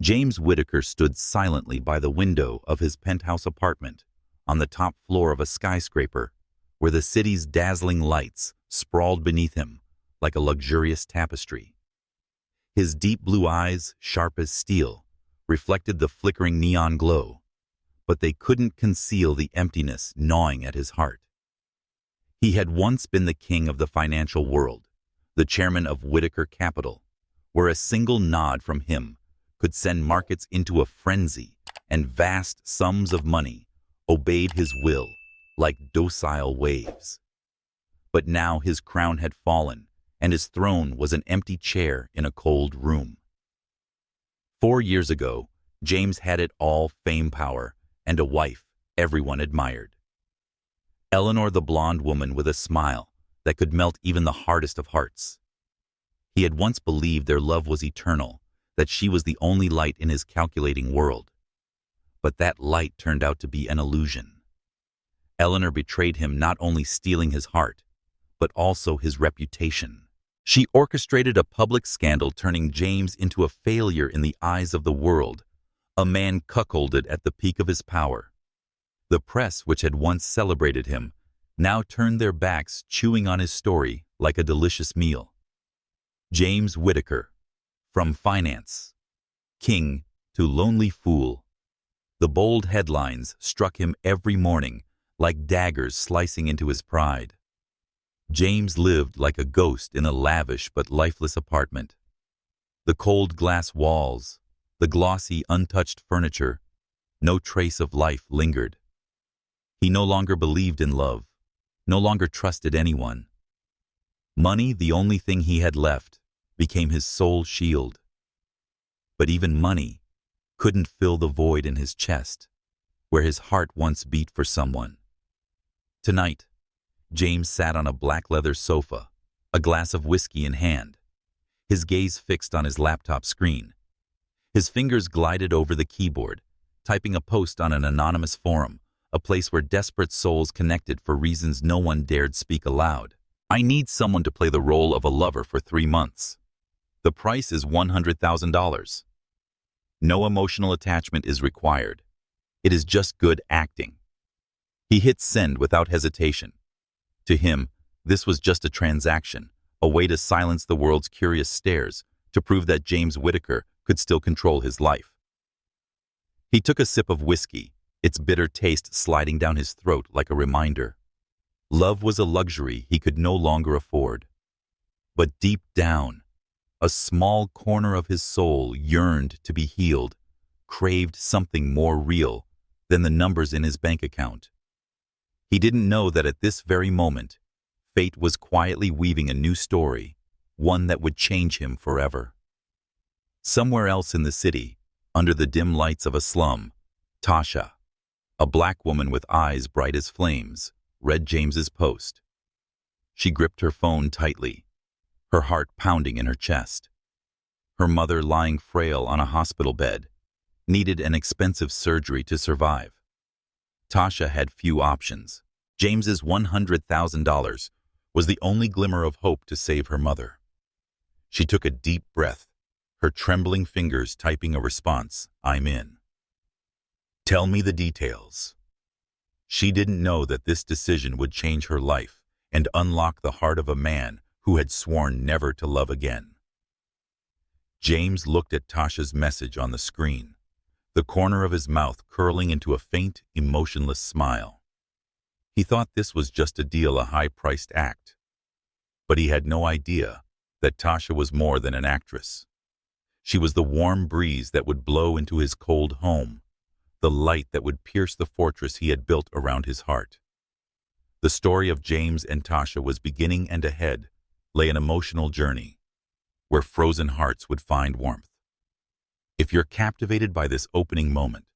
James Whitaker stood silently by the window of his penthouse apartment on the top floor of a skyscraper where the city's dazzling lights sprawled beneath him like a luxurious tapestry. His deep blue eyes, sharp as steel, reflected the flickering neon glow, but they couldn't conceal the emptiness gnawing at his heart. He had once been the king of the financial world, the chairman of Whitaker Capital, where a single nod from him could send markets into a frenzy and vast sums of money obeyed his will like docile waves. But now his crown had fallen, and his throne was an empty chair in a cold room. 4 years ago, James had it all: fame, power, and a wife everyone admired. Eleanor, the blonde woman with a smile that could melt even the hardest of hearts. He had once believed their love was eternal, that she was the only light in his calculating world. But that light turned out to be an illusion. Eleanor betrayed him, not only stealing his heart, but also his reputation. She orchestrated a public scandal, turning James into a failure in the eyes of the world, a man cuckolded at the peak of his power. The press, which had once celebrated him, now turned their backs, chewing on his story like a delicious meal. James Whitaker, from finance king to lonely fool. The bold headlines struck him every morning like daggers slicing into his pride. James lived like a ghost in a lavish but lifeless apartment. The cold glass walls, the glossy, untouched furniture, no trace of life lingered. He no longer believed in love, no longer trusted anyone. Money, the only thing he had left, became his sole shield. But even money couldn't fill the void in his chest, where his heart once beat for someone. Tonight, James sat on a black leather sofa, a glass of whiskey in hand, his gaze fixed on his laptop screen. His fingers glided over the keyboard, typing a post on an anonymous forum, a place where desperate souls connected for reasons no one dared speak aloud. I need someone to play the role of a lover for 3 months. The price is $100,000. No emotional attachment is required. It is just good acting. He hit send without hesitation. To him, this was just a transaction, a way to silence the world's curious stares, to prove that James Whitaker could still control his life. He took a sip of whiskey, its bitter taste sliding down his throat like a reminder. Love was a luxury he could no longer afford. But deep down, a small corner of his soul yearned to be healed, craved something more real than the numbers in his bank account. He didn't know that at this very moment, fate was quietly weaving a new story, one that would change him forever. Somewhere else in the city, under the dim lights of a slum, Tasha, a black woman with eyes bright as flames, read James's post. She gripped her phone tightly, her heart pounding in her chest. Her mother, lying frail on a hospital bed, needed an expensive surgery to survive. Tasha had few options. James's $100,000 was the only glimmer of hope to save her mother. She took a deep breath, her trembling fingers typing a response, "I'm in." "Tell me the details." She didn't know that this decision would change her life and unlock the heart of a man who had sworn never to love again. James looked at Tasha's message on the screen, the corner of his mouth curling into a faint, emotionless smile. He thought this was just a deal, a high-priced act. But he had no idea that Tasha was more than an actress. She was the warm breeze that would blow into his cold home, the light that would pierce the fortress he had built around his heart. The story of James and Tasha was beginning, and ahead lay an emotional journey, where frozen hearts would find warmth. If you're captivated by this opening moment,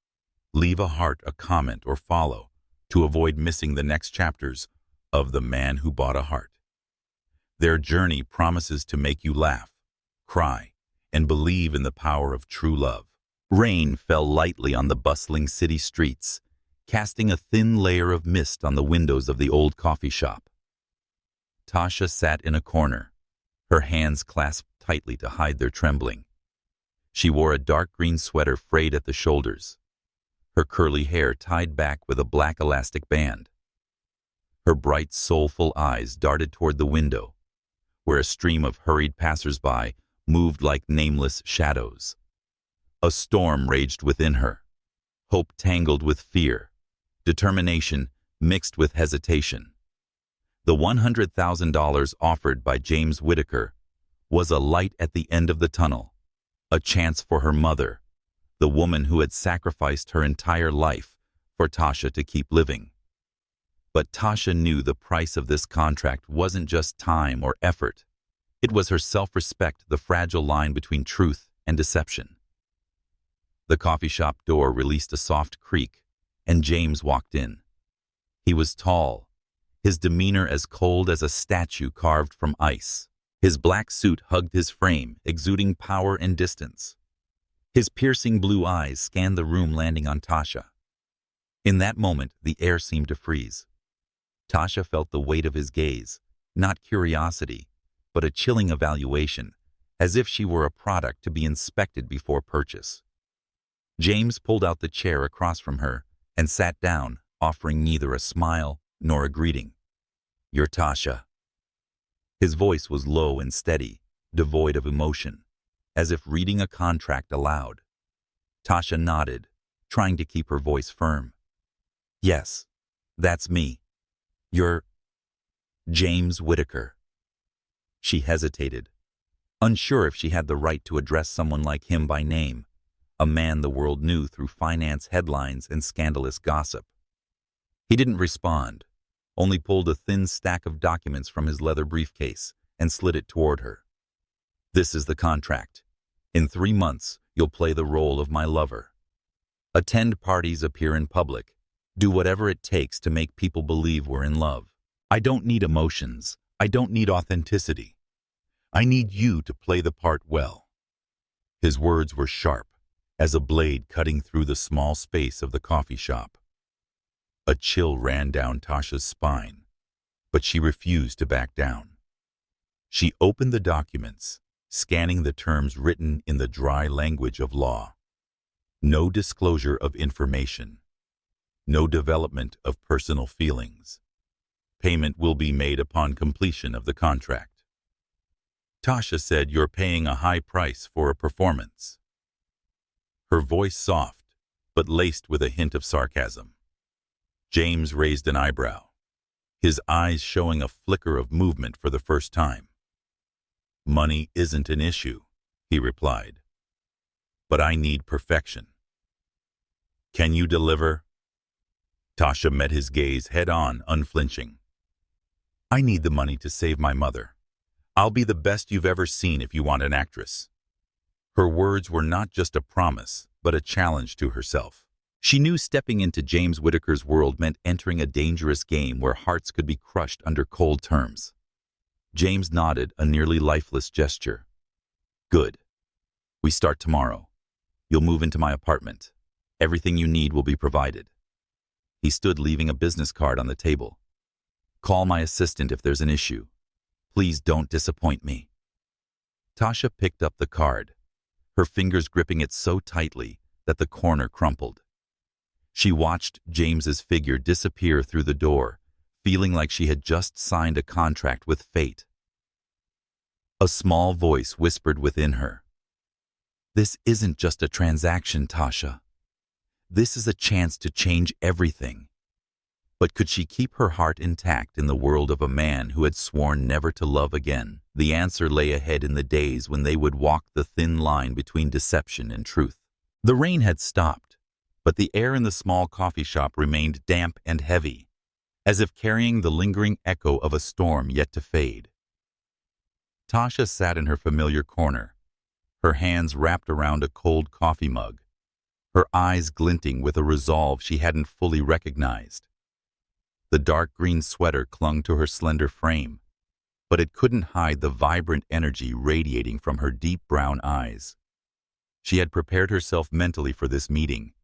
leave a heart, a comment, or follow to avoid missing the next chapters of The Man Who Bought a Heart. Their journey promises to make you laugh, cry, and believe in the power of true love. Rain fell lightly on the bustling city streets, casting a thin layer of mist on the windows of the old coffee shop. Tasha sat in a corner, her hands clasped tightly to hide their trembling. She wore a dark green sweater frayed at the shoulders, her curly hair tied back with a black elastic band. Her bright, soulful eyes darted toward the window, where a stream of hurried passers-by moved like nameless shadows. A storm raged within her, hope tangled with fear, determination mixed with hesitation. The $100,000 offered by James Whitaker was a light at the end of the tunnel, a chance for her mother, the woman who had sacrificed her entire life for Tasha to keep living. But Tasha knew the price of this contract wasn't just time or effort. It was her self-respect, the fragile line between truth and deception. The coffee shop door released a soft creak, and James walked in. He was tall, his demeanor as cold as a statue carved from ice. His black suit hugged his frame, exuding power and distance. His piercing blue eyes scanned the room, landing on Tasha. In that moment, the air seemed to freeze. Tasha felt the weight of his gaze, not curiosity, but a chilling evaluation, as if she were a product to be inspected before purchase. James pulled out the chair across from her and sat down, offering neither a smile nor a greeting. "You're Tasha." His voice was low and steady, devoid of emotion, as if reading a contract aloud. Tasha nodded, trying to keep her voice firm. "Yes, that's me. You're James Whitaker." She hesitated, unsure if she had the right to address someone like him by name, a man the world knew through finance headlines and scandalous gossip. He didn't respond, only pulled a thin stack of documents from his leather briefcase and slid it toward her. "This is the contract. In 3 months, you'll play the role of my lover. Attend parties, appear in public, do whatever it takes to make people believe we're in love. I don't need emotions. I don't need authenticity. I need you to play the part well." His words were sharp, as a blade cutting through the small space of the coffee shop. A chill ran down Tasha's spine, but she refused to back down. She opened the documents, scanning the terms written in the dry language of law. No disclosure of information. No development of personal feelings. Payment will be made upon completion of the contract. Tasha said, "You're paying a high price for a performance." Her voice soft, but laced with a hint of sarcasm. James raised an eyebrow, his eyes showing a flicker of movement for the first time. "Money isn't an issue," he replied. "But I need perfection. Can you deliver?" Tasha met his gaze head-on, unflinching. "I need the money to save my mother. I'll be the best you've ever seen if you want an actress." Her words were not just a promise, but a challenge to herself. She knew stepping into James Whitaker's world meant entering a dangerous game where hearts could be crushed under cold terms. James nodded, a nearly lifeless gesture. "Good. We start tomorrow. You'll move into my apartment. Everything you need will be provided." He stood, leaving a business card on the table. "Call my assistant if there's an issue. Please don't disappoint me." Tasha picked up the card, her fingers gripping it so tightly that the corner crumpled. She watched James's figure disappear through the door, feeling like she had just signed a contract with fate. A small voice whispered within her, "This isn't just a transaction, Tasha. This is a chance to change everything." But could she keep her heart intact in the world of a man who had sworn never to love again? The answer lay ahead in the days when they would walk the thin line between deception and truth. The rain had stopped, but the air in the small coffee shop remained damp and heavy, as if carrying the lingering echo of a storm yet to fade. Tasha sat in her familiar corner, her hands wrapped around a cold coffee mug, her eyes glinting with a resolve she hadn't fully recognized. The dark green sweater clung to her slender frame, but it couldn't hide the vibrant energy radiating from her deep brown eyes. She had prepared herself mentally for this meeting,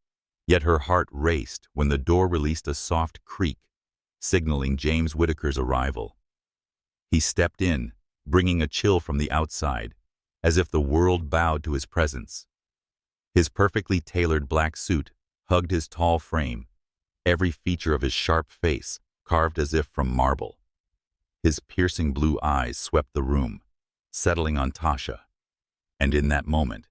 yet her heart raced when the door released a soft creak, signaling James Whitaker's arrival. He stepped in, bringing a chill from the outside, as if the world bowed to his presence. His perfectly tailored black suit hugged his tall frame, every feature of his sharp face carved as if from marble. His piercing blue eyes swept the room, settling on Tasha, and in that moment,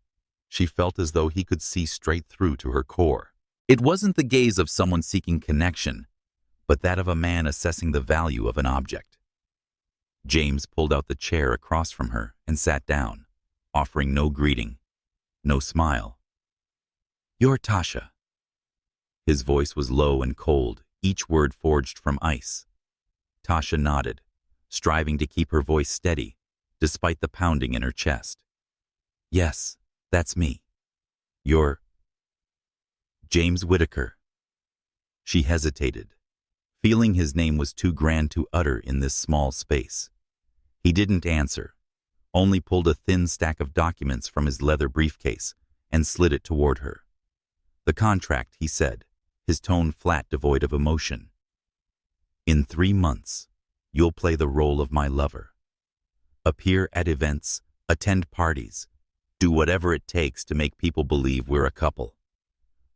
she felt as though he could see straight through to her core. It wasn't the gaze of someone seeking connection, but that of a man assessing the value of an object. James pulled out the chair across from her and sat down, offering no greeting, no smile. "You're Tasha." His voice was low and cold, each word forged from ice. Tasha nodded, striving to keep her voice steady, despite the pounding in her chest. "Yes, that's me. You're James Whitaker." She hesitated, feeling his name was too grand to utter in this small space. He didn't answer, only pulled a thin stack of documents from his leather briefcase and slid it toward her. "The contract," he said, his tone flat, devoid of emotion. "In 3 months, you'll play the role of my lover. Appear at events, attend parties, do whatever it takes to make people believe we're a couple.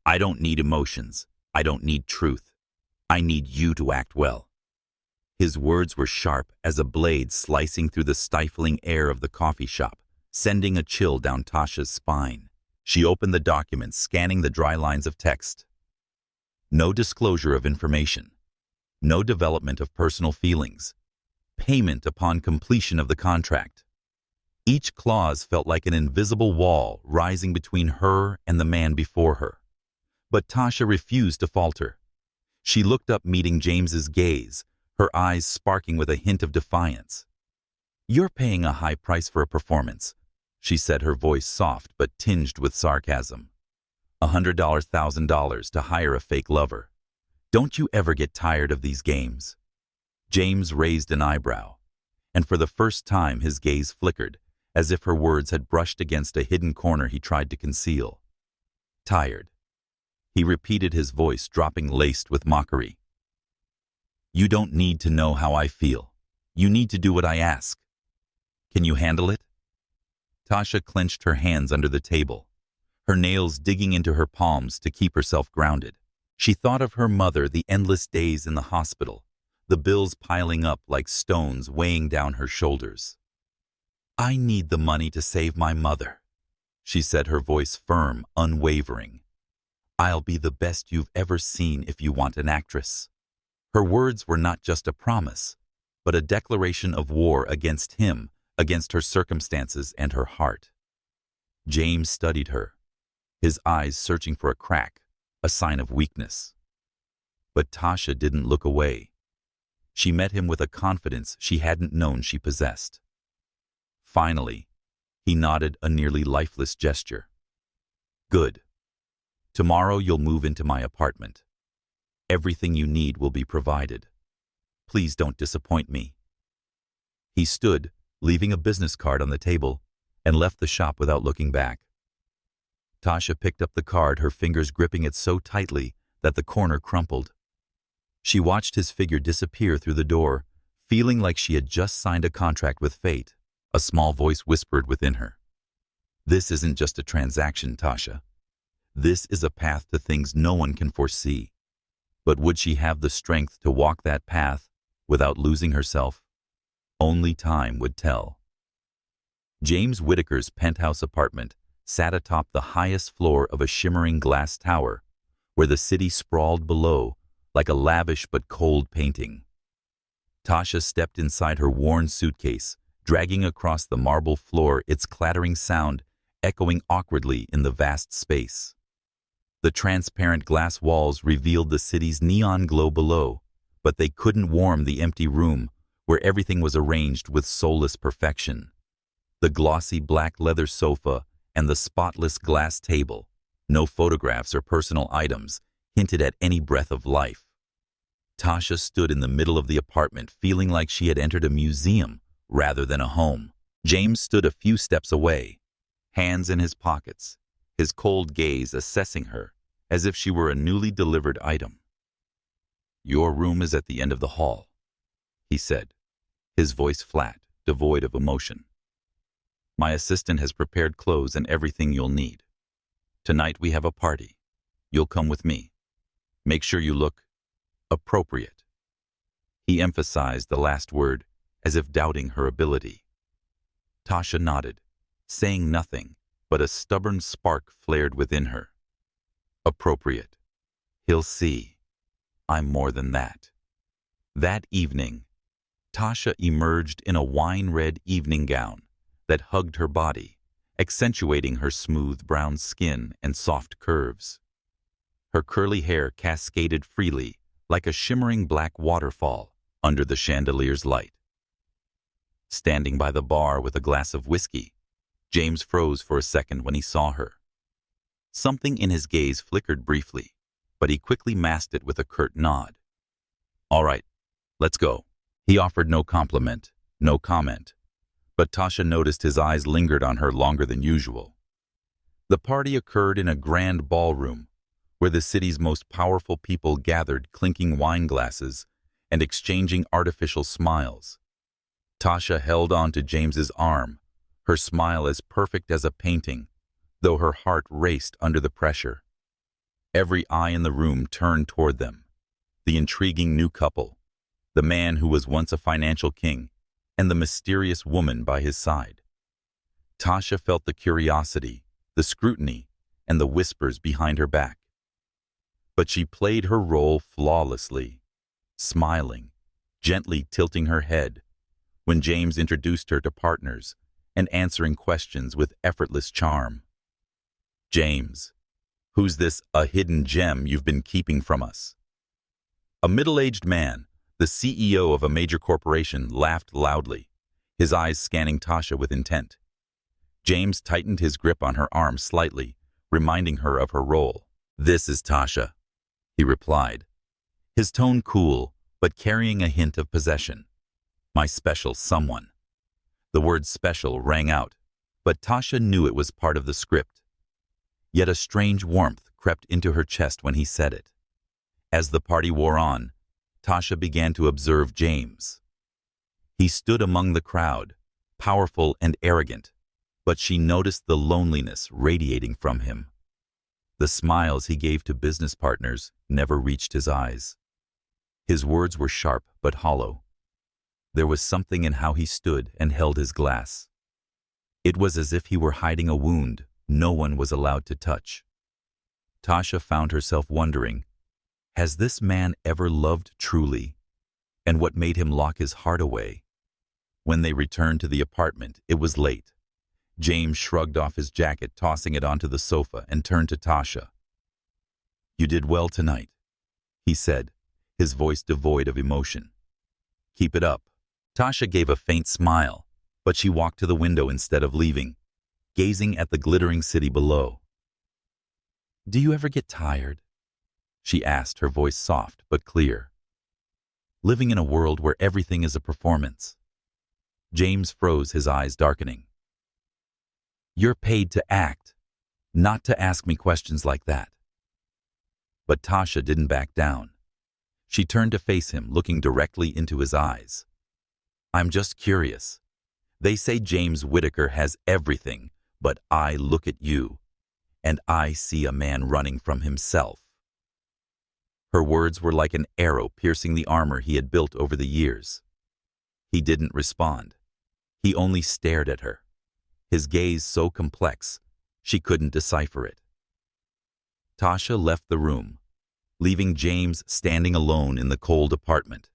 I don't need emotions. I don't need truth. I need you to act well." His words were sharp as a blade slicing through the stifling air of the coffee shop, sending a chill down Tasha's spine. She opened the document, scanning the dry lines of text. No disclosure of information. No development of personal feelings. Payment upon completion of the contract. Each clause felt like an invisible wall rising between her and the man before her. But Tasha refused to falter. She looked up, meeting James's gaze, her eyes sparking with a hint of defiance. "You're paying a high price for a performance," she said, her voice soft but tinged with sarcasm. $100,000, $1,000 to hire a fake lover. Don't you ever get tired of these games?" James raised an eyebrow, and for the first time his gaze flickered, as if her words had brushed against a hidden corner he tried to conceal. "Tired," he repeated, his voice dropping, laced with mockery. "You don't need to know how I feel. You need to do what I ask. Can you handle it?" Tasha clenched her hands under the table, her nails digging into her palms to keep herself grounded. She thought of her mother, the endless days in the hospital, the bills piling up like stones weighing down her shoulders. "I need the money to save my mother," she said, her voice firm, unwavering. "I'll be the best you've ever seen if you want an actress." Her words were not just a promise, but a declaration of war against him, against her circumstances and her heart. James studied her, his eyes searching for a crack, a sign of weakness. But Tasha didn't look away. She met him with a confidence she hadn't known she possessed. Finally, he nodded, a nearly lifeless gesture. "Good. Tomorrow you'll move into my apartment. Everything you need will be provided. Please don't disappoint me." He stood, leaving a business card on the table, and left the shop without looking back. Tasha picked up the card, her fingers gripping it so tightly that the corner crumpled. She watched his figure disappear through the door, feeling like she had just signed a contract with fate. A small voice whispered within her, "This isn't just a transaction, Tasha. This is a path to things no one can foresee." But would she have the strength to walk that path without losing herself? Only time would tell. James Whitaker's penthouse apartment sat atop the highest floor of a shimmering glass tower, where the city sprawled below like a lavish but cold painting. Tasha stepped inside her worn suitcase, dragging across the marble floor, its clattering sound echoing awkwardly in the vast space. The transparent glass walls revealed the city's neon glow below, but they couldn't warm the empty room where everything was arranged with soulless perfection. The glossy black leather sofa and the spotless glass table, no photographs or personal items, hinted at any breath of life. Tasha stood in the middle of the apartment, feeling like she had entered a museum rather than a home. James stood a few steps away, hands in his pockets, his cold gaze assessing her as if she were a newly delivered item. "Your room is at the end of the hall," he said, his voice flat, devoid of emotion. "My assistant has prepared clothes and everything you'll need." Tonight we have a party. You'll come with me. Make sure you look appropriate." He emphasized the last word as if doubting her ability. Tasha nodded, saying nothing, but a stubborn spark flared within her. Appropriate. He'll see. I'm more than that. That evening, Tasha emerged in a wine-red evening gown that hugged her body, accentuating her smooth brown skin and soft curves. Her curly hair cascaded freely like a shimmering black waterfall under the chandelier's light. Standing by the bar with a glass of whiskey, James froze for a second when he saw her. Something in his gaze flickered briefly, but he quickly masked it with a curt nod. "All right, let's go." He offered no compliment, no comment, but Tasha noticed his eyes lingered on her longer than usual. The party occurred in a grand ballroom, where the city's most powerful people gathered, clinking wine glasses and exchanging artificial smiles. Tasha held on to James's arm, her smile as perfect as a painting, though her heart raced under the pressure. Every eye in the room turned toward them. The intriguing new couple, the man who was once a financial king, and the mysterious woman by his side. Tasha felt the curiosity, the scrutiny, and the whispers behind her back. But she played her role flawlessly, smiling, gently tilting her head when James introduced her to partners and answering questions with effortless charm. "James, who's this a hidden gem you've been keeping from us?" A middle-aged man, the CEO of a major corporation, laughed loudly, his eyes scanning Tasha with intent. James tightened his grip on her arm slightly, reminding her of her role. "This is Tasha," he replied, his tone cool but carrying a hint of possession. "My special someone." The word special rang out, but Tasha knew it was part of the script. Yet a strange warmth crept into her chest when he said it. As the party wore on, Tasha began to observe James. He stood among the crowd, powerful and arrogant, but she noticed the loneliness radiating from him. The smiles he gave to business partners never reached his eyes. His words were sharp but hollow. There was something in how he stood and held his glass. It was as if he were hiding a wound no one was allowed to touch. Tasha found herself wondering, has this man ever loved truly? And what made him lock his heart away? When they returned to the apartment, it was late. James shrugged off his jacket, tossing it onto the sofa, and turned to Tasha. "You did well tonight," he said, his voice devoid of emotion. "Keep it up." Tasha gave a faint smile, but she walked to the window instead of leaving, gazing at the glittering city below. "Do you ever get tired?" she asked, her voice soft but clear. "Living in a world where everything is a performance." James froze, his eyes darkening. "You're paid to act, not to ask me questions like that." But Tasha didn't back down. She turned to face him, looking directly into his eyes. "I'm just curious. They say James Whitaker has everything, but I look at you, and I see a man running from himself." Her words were like an arrow piercing the armor he had built over the years. He didn't respond. He only stared at her, his gaze so complex she couldn't decipher it. Tasha left the room, leaving James standing alone in the cold apartment.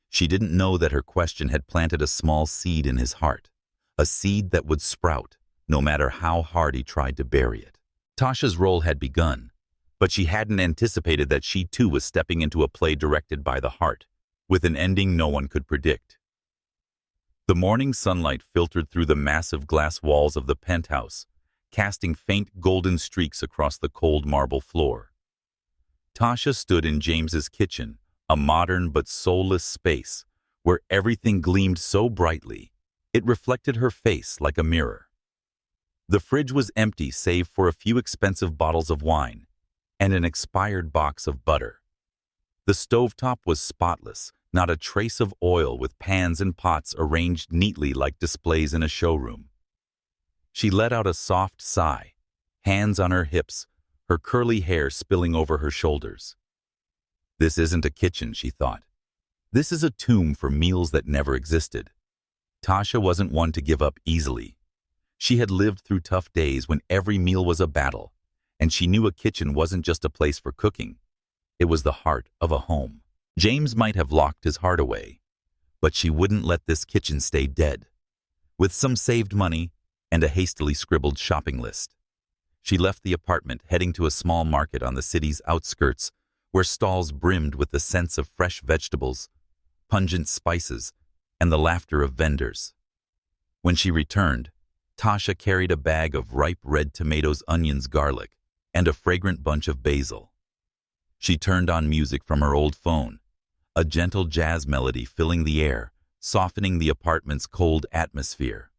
She didn't know that her question had planted a small seed in his heart, a seed that would sprout, no matter how hard he tried to bury it. Tasha's role had begun, but she hadn't anticipated that she too was stepping into a play directed by the heart, with an ending no one could predict. The morning sunlight filtered through the massive glass walls of the penthouse, casting faint golden streaks across the cold marble floor. Tasha stood in James's kitchen, a modern but soulless space where everything gleamed so brightly it reflected her face like a mirror. The fridge was empty save for a few expensive bottles of wine and an expired box of butter. The stovetop was spotless, not a trace of oil, with pans and pots arranged neatly like displays in a showroom. She let out a soft sigh, hands on her hips, her curly hair spilling over her shoulders. This isn't a kitchen, she thought. This is a tomb for meals that never existed. Tasha wasn't one to give up easily. She had lived through tough days when every meal was a battle, and she knew a kitchen wasn't just a place for cooking. It was the heart of a home. James might have locked his heart away, but she wouldn't let this kitchen stay dead. With some saved money and a hastily scribbled shopping list, she left the apartment, heading to a small market on the city's outskirts where stalls brimmed with the scents of fresh vegetables, pungent spices, and the laughter of vendors. When she returned, Tasha carried a bag of ripe red tomatoes, onions, garlic, and a fragrant bunch of basil. She turned on music from her old phone, a gentle jazz melody filling the air, softening the apartment's cold atmosphere.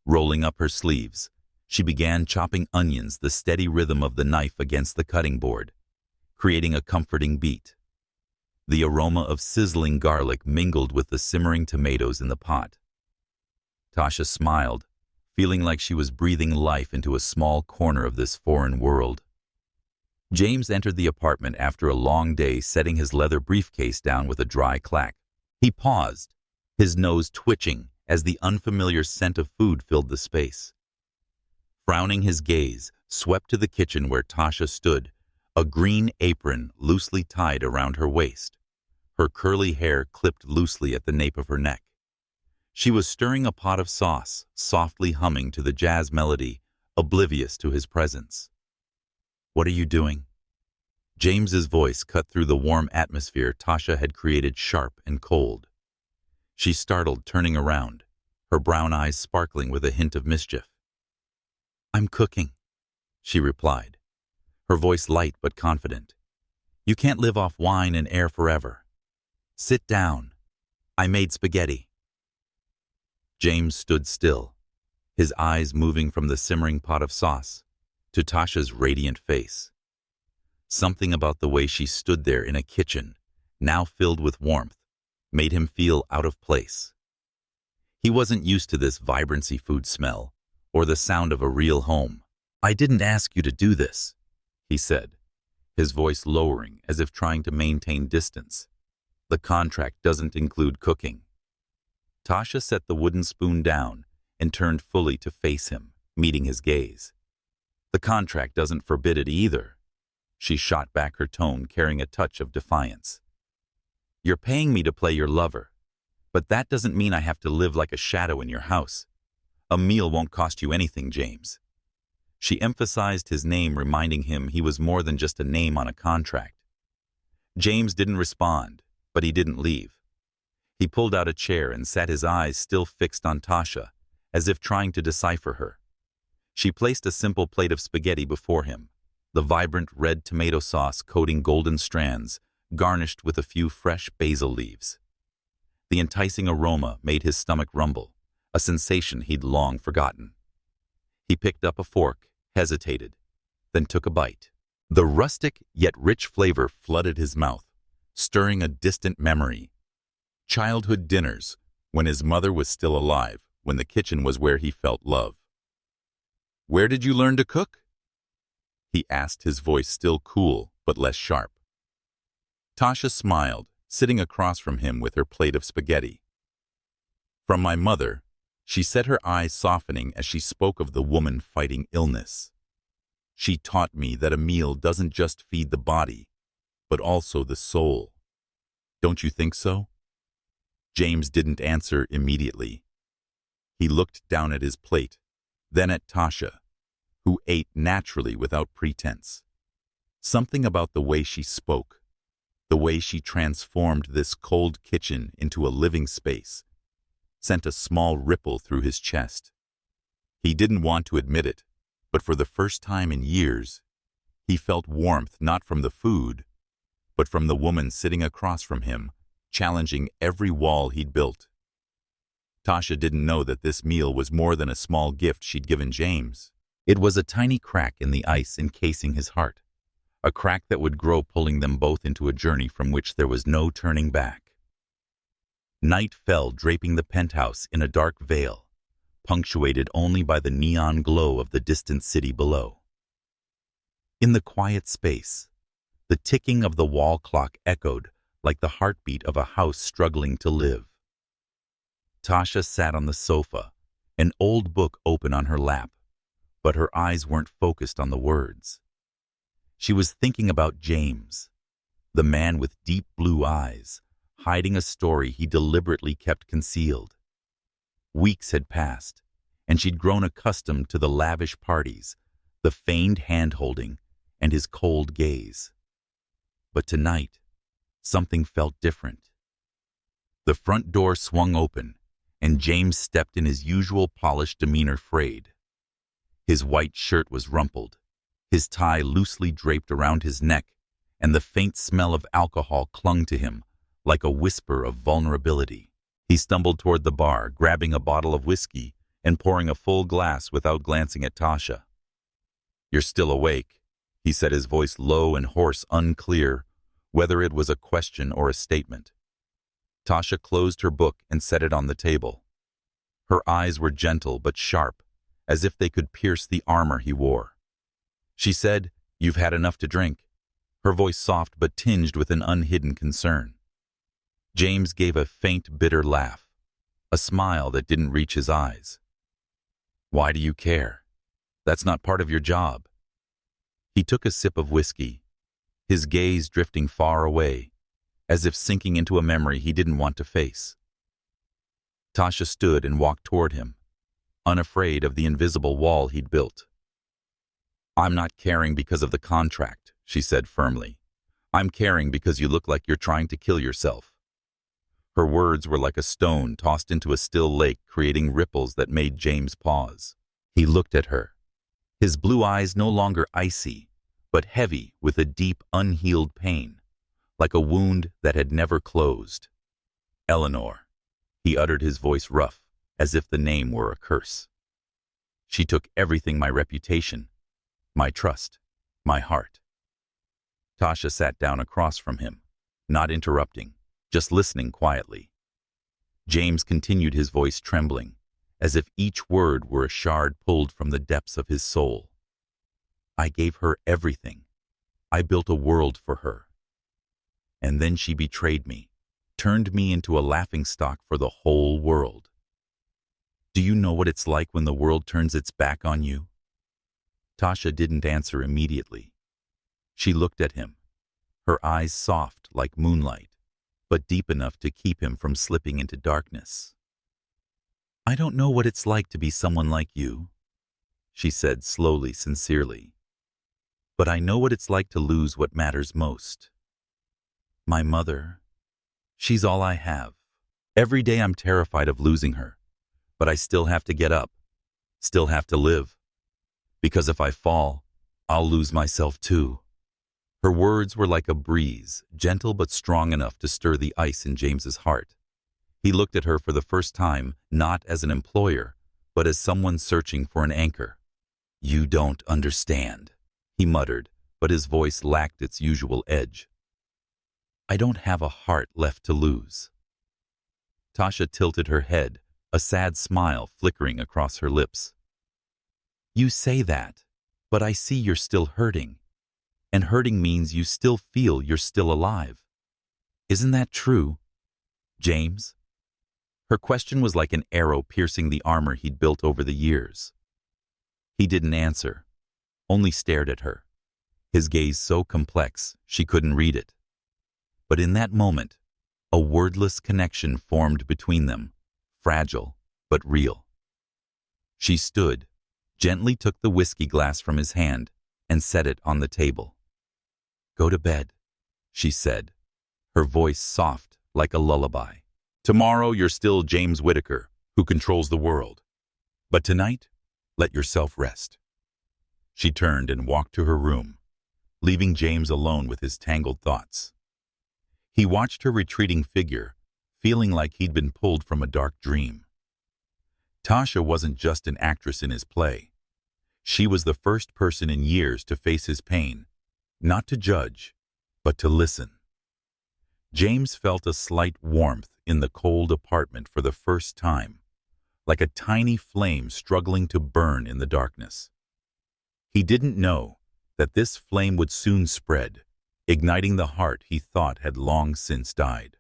Rolling up her sleeves, she began chopping onions, the steady rhythm of the knife against the cutting board, creating a comforting beat. The aroma of sizzling garlic mingled with the simmering tomatoes in the pot. Tasha smiled, feeling like she was breathing life into a small corner of this foreign world. James entered the apartment after a long day, setting his leather briefcase down with a dry clack. He paused, his nose twitching as the unfamiliar scent of food filled the space. Frowning, his gaze swept to the kitchen where Tasha stood, a green apron loosely tied around her waist, her curly hair clipped loosely at the nape of her neck. She was stirring a pot of sauce, softly humming to the jazz melody, oblivious to his presence. "What are you doing?" James's voice cut through the warm atmosphere Tasha had created, sharp and cold. She startled, turning around, her brown eyes sparkling with a hint of mischief. "I'm cooking," she replied, her voice light but confident. "You can't live off wine and air forever. Sit down. I made spaghetti." James stood still, his eyes moving from the simmering pot of sauce to Tasha's radiant face. Something about the way she stood there in a kitchen, now filled with warmth, made him feel out of place. He wasn't used to this vibrancy food smell or the sound of a real home. "I didn't ask you to do this," he said, his voice lowering as if trying to maintain distance. "The contract doesn't include cooking." Tasha set the wooden spoon down and turned fully to face him, meeting his gaze. "The contract doesn't forbid it either." She shot back, her tone carrying a touch of defiance. "You're paying me to play your lover, but that doesn't mean I have to live like a shadow in your house. A meal won't cost you anything, James." She emphasized his name, reminding him he was more than just a name on a contract. James didn't respond, but he didn't leave. He pulled out a chair and sat, his eyes still fixed on Tasha, as if trying to decipher her. She placed a simple plate of spaghetti before him, the vibrant red tomato sauce coating golden strands, garnished with a few fresh basil leaves. The enticing aroma made his stomach rumble, a sensation he'd long forgotten. He picked up a fork, hesitated, then took a bite. The rustic yet rich flavor flooded his mouth, stirring a distant memory. Childhood dinners, when his mother was still alive, when the kitchen was where he felt love. "Where did you learn to cook?" he asked, his voice still cool but less sharp. Tasha smiled, sitting across from him with her plate of spaghetti. "From my mother," she said, her eyes softening as she spoke of the woman fighting illness. "She taught me that a meal doesn't just feed the body, but also the soul. Don't you think so?" James didn't answer immediately. He looked down at his plate, then at Tasha, who ate naturally without pretense. Something about the way she spoke, the way she transformed this cold kitchen into a living space, sent a small ripple through his chest. He didn't want to admit it, but for the first time in years, he felt warmth not from the food, but from the woman sitting across from him, challenging every wall he'd built. Tasha didn't know that this meal was more than a small gift she'd given James. It was a tiny crack in the ice encasing his heart, a crack that would grow, pulling them both into a journey from which there was no turning back. Night fell, draping the penthouse in a dark veil, punctuated only by the neon glow of the distant city below. In the quiet space, the ticking of the wall clock echoed like the heartbeat of a house struggling to live. Tasha sat on the sofa, an old book open on her lap, but her eyes weren't focused on the words. She was thinking about James, the man with deep blue eyes, hiding a story he deliberately kept concealed. Weeks had passed, and she'd grown accustomed to the lavish parties, the feigned hand-holding, and his cold gaze. But tonight, something felt different. The front door swung open, and James stepped in his usual polished demeanor frayed. His white shirt was rumpled, his tie loosely draped around his neck, and the faint smell of alcohol clung to him like a whisper of vulnerability. He stumbled toward the bar, grabbing a bottle of whiskey and pouring a full glass without glancing at Tasha. "You're still awake," he said, his voice low and hoarse, unclear whether it was a question or a statement. Tasha closed her book and set it on the table. Her eyes were gentle but sharp, as if they could pierce the armor he wore. She said, "You've had enough to drink," her voice soft but tinged with an unhidden concern. James gave a faint, bitter laugh, a smile that didn't reach his eyes. "Why do you care? That's not part of your job." He took a sip of whiskey, his gaze drifting far away, as if sinking into a memory he didn't want to face. Tasha stood and walked toward him, unafraid of the invisible wall he'd built. "I'm not caring because of the contract," she said firmly. "I'm caring because you look like you're trying to kill yourself." Her words were like a stone tossed into a still lake, creating ripples that made James pause. He looked at her, his blue eyes no longer icy, but heavy with a deep, unhealed pain, like a wound that had never closed. "Eleanor," he uttered, his voice rough, as if the name were a curse. "She took everything, my reputation, my trust, my heart." Tasha sat down across from him, not interrupting, just listening quietly. James continued, his voice trembling, as if each word were a shard pulled from the depths of his soul. "I gave her everything. I built a world for her. And then she betrayed me, turned me into a laughingstock for the whole world. Do you know what it's like when the world turns its back on you?" Tasha didn't answer immediately. She looked at him, her eyes soft like moonlight, but deep enough to keep him from slipping into darkness. "I don't know what it's like to be someone like you," she said slowly, sincerely. "But I know what it's like to lose what matters most. My mother, she's all I have. Every day I'm terrified of losing her, but I still have to get up, still have to live. Because if I fall, I'll lose myself too." Her words were like a breeze, gentle but strong enough to stir the ice in James's heart. He looked at her for the first time, not as an employer, but as someone searching for an anchor. "You don't understand," he muttered, but his voice lacked its usual edge. "I don't have a heart left to lose." Tasha tilted her head, a sad smile flickering across her lips. "You say that, but I see you're still hurting. And hurting means you still feel you're still alive. Isn't that true, James?" Her question was like an arrow piercing the armor he'd built over the years. He didn't answer, only stared at her, his gaze so complex she couldn't read it. But in that moment, a wordless connection formed between them, fragile but real. She stood, gently took the whiskey glass from his hand, and set it on the table. "Go to bed," she said, her voice soft like a lullaby. "Tomorrow you're still James Whitaker, who controls the world. But tonight, let yourself rest." She turned and walked to her room, leaving James alone with his tangled thoughts. He watched her retreating figure, feeling like he'd been pulled from a dark dream. Tasha wasn't just an actress in his play. She was the first person in years to face his pain, not to judge, but to listen. James felt a slight warmth in the cold apartment for the first time, like a tiny flame struggling to burn in the darkness. He didn't know that this flame would soon spread, igniting the heart he thought had long since died.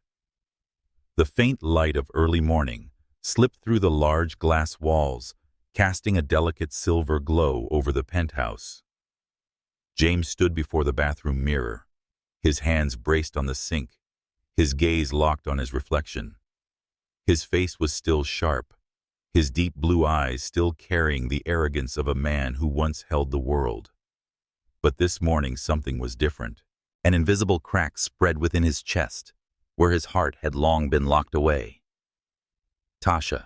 The faint light of early morning slipped through the large glass walls, casting a delicate silver glow over the penthouse. James stood before the bathroom mirror, his hands braced on the sink, his gaze locked on his reflection. His face was still sharp, his deep blue eyes still carrying the arrogance of a man who once held the world. But this morning something was different. An invisible crack spread within his chest, where his heart had long been locked away. Tasha,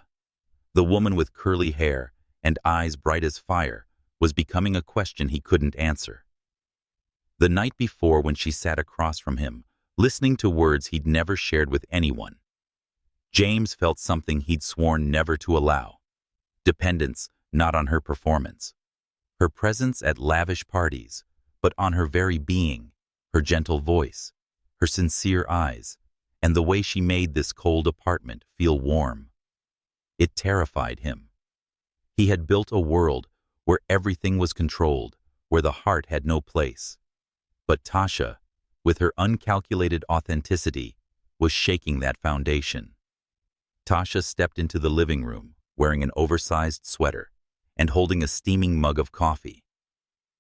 the woman with curly hair and eyes bright as fire, was becoming a question he couldn't answer. The night before, when she sat across from him, listening to words he'd never shared with anyone, James felt something he'd sworn never to allow: dependence not on her performance, her presence at lavish parties, but on her very being, her gentle voice, her sincere eyes, and the way she made this cold apartment feel warm. It terrified him. He had built a world where everything was controlled, where the heart had no place. But Tasha, with her uncalculated authenticity, was shaking that foundation. Tasha stepped into the living room, wearing an oversized sweater and holding a steaming mug of coffee.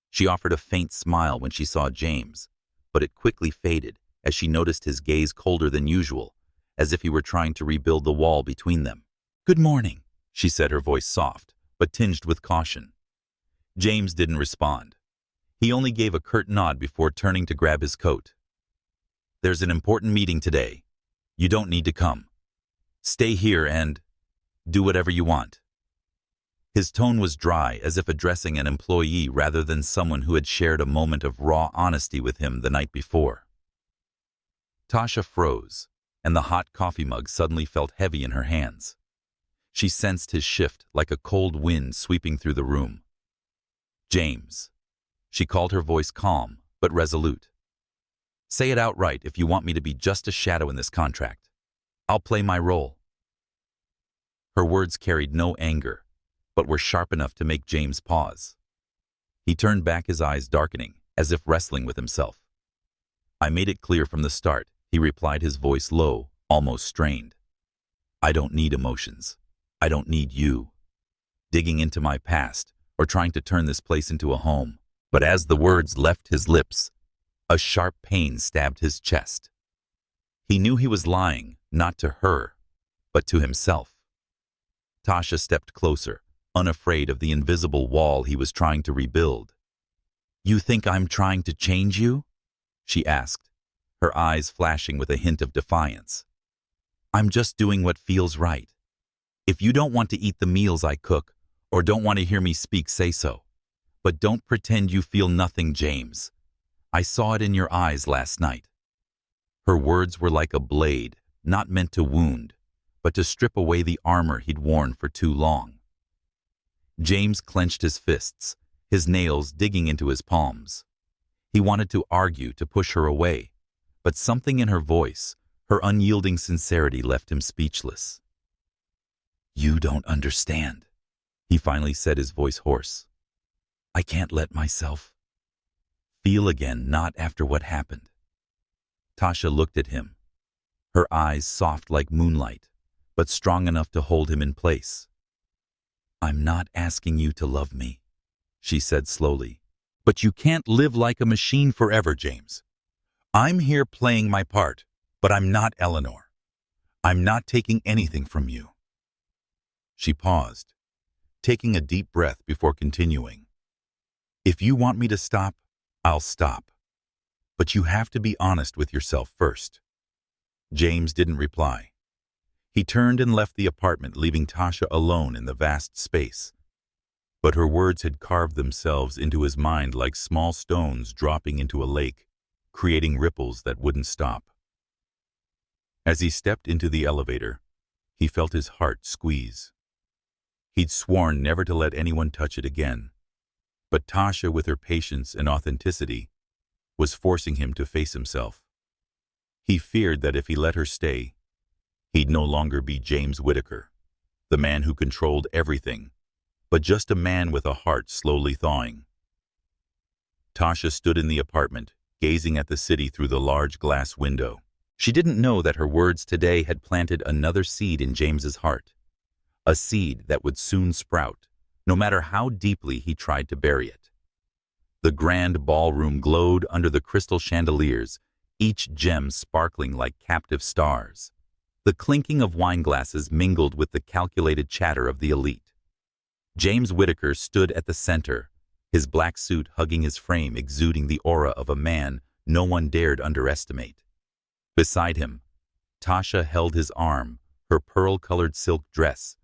She offered a faint smile when she saw James, but it quickly faded as she noticed his gaze colder than usual, as if he were trying to rebuild the wall between them. "Good morning," she said, her voice soft, but tinged with caution. James didn't respond. He only gave a curt nod before turning to grab his coat. "There's an important meeting today. You don't need to come. Stay here and do whatever you want." His tone was dry, as if addressing an employee rather than someone who had shared a moment of raw honesty with him the night before. Tasha froze, and the hot coffee mug suddenly felt heavy in her hands. She sensed his shift like a cold wind sweeping through the room. "James," she called, her voice calm but resolute. "Say it outright if you want me to be just a shadow in this contract. I'll play my role." Her words carried no anger, but were sharp enough to make James pause. He turned back, his eyes darkening, as if wrestling with himself. "I made it clear from the start," he replied, his voice low, almost strained. "I don't need emotions. I don't need you digging into my past or trying to turn this place into a home." But as the words left his lips, a sharp pain stabbed his chest. He knew he was lying, not to her, but to himself. Tasha stepped closer, unafraid of the invisible wall he was trying to rebuild. "You think I'm trying to change you?" she asked, her eyes flashing with a hint of defiance. "I'm just doing what feels right. If you don't want to eat the meals I cook, or don't want to hear me speak, say so. But don't pretend you feel nothing, James. I saw it in your eyes last night." Her words were like a blade, not meant to wound, but to strip away the armor he'd worn for too long. James clenched his fists, his nails digging into his palms. He wanted to argue, to push her away, but something in her voice, her unyielding sincerity, left him speechless. "You don't understand," he finally said, his voice hoarse. "I can't let myself feel again, not after what happened." Tasha looked at him, her eyes soft like moonlight, but strong enough to hold him in place. "I'm not asking you to love me," she said slowly. "But you can't live like a machine forever, James. I'm here playing my part, but I'm not Eleanor. I'm not taking anything from you." She paused, taking a deep breath before continuing. "If you want me to stop, I'll stop. But you have to be honest with yourself first." James didn't reply. He turned and left the apartment, leaving Tasha alone in the vast space. But her words had carved themselves into his mind like small stones dropping into a lake, creating ripples that wouldn't stop. As he stepped into the elevator, he felt his heart squeeze. He'd sworn never to let anyone touch it again. But Tasha, with her patience and authenticity, was forcing him to face himself. He feared that if he let her stay, he'd no longer be James Whitaker, the man who controlled everything, but just a man with a heart slowly thawing. Tasha stood in the apartment, gazing at the city through the large glass window. She didn't know that her words today had planted another seed in James's heart, a seed that would soon sprout, no matter how deeply he tried to bury it. The grand ballroom glowed under the crystal chandeliers, each gem sparkling like captive stars. The clinking of wine glasses mingled with the calculated chatter of the elite. James Whitaker stood at the center, his black suit hugging his frame, exuding the aura of a man no one dared underestimate. Beside him, Tasha held his arm, her pearl-colored silk dress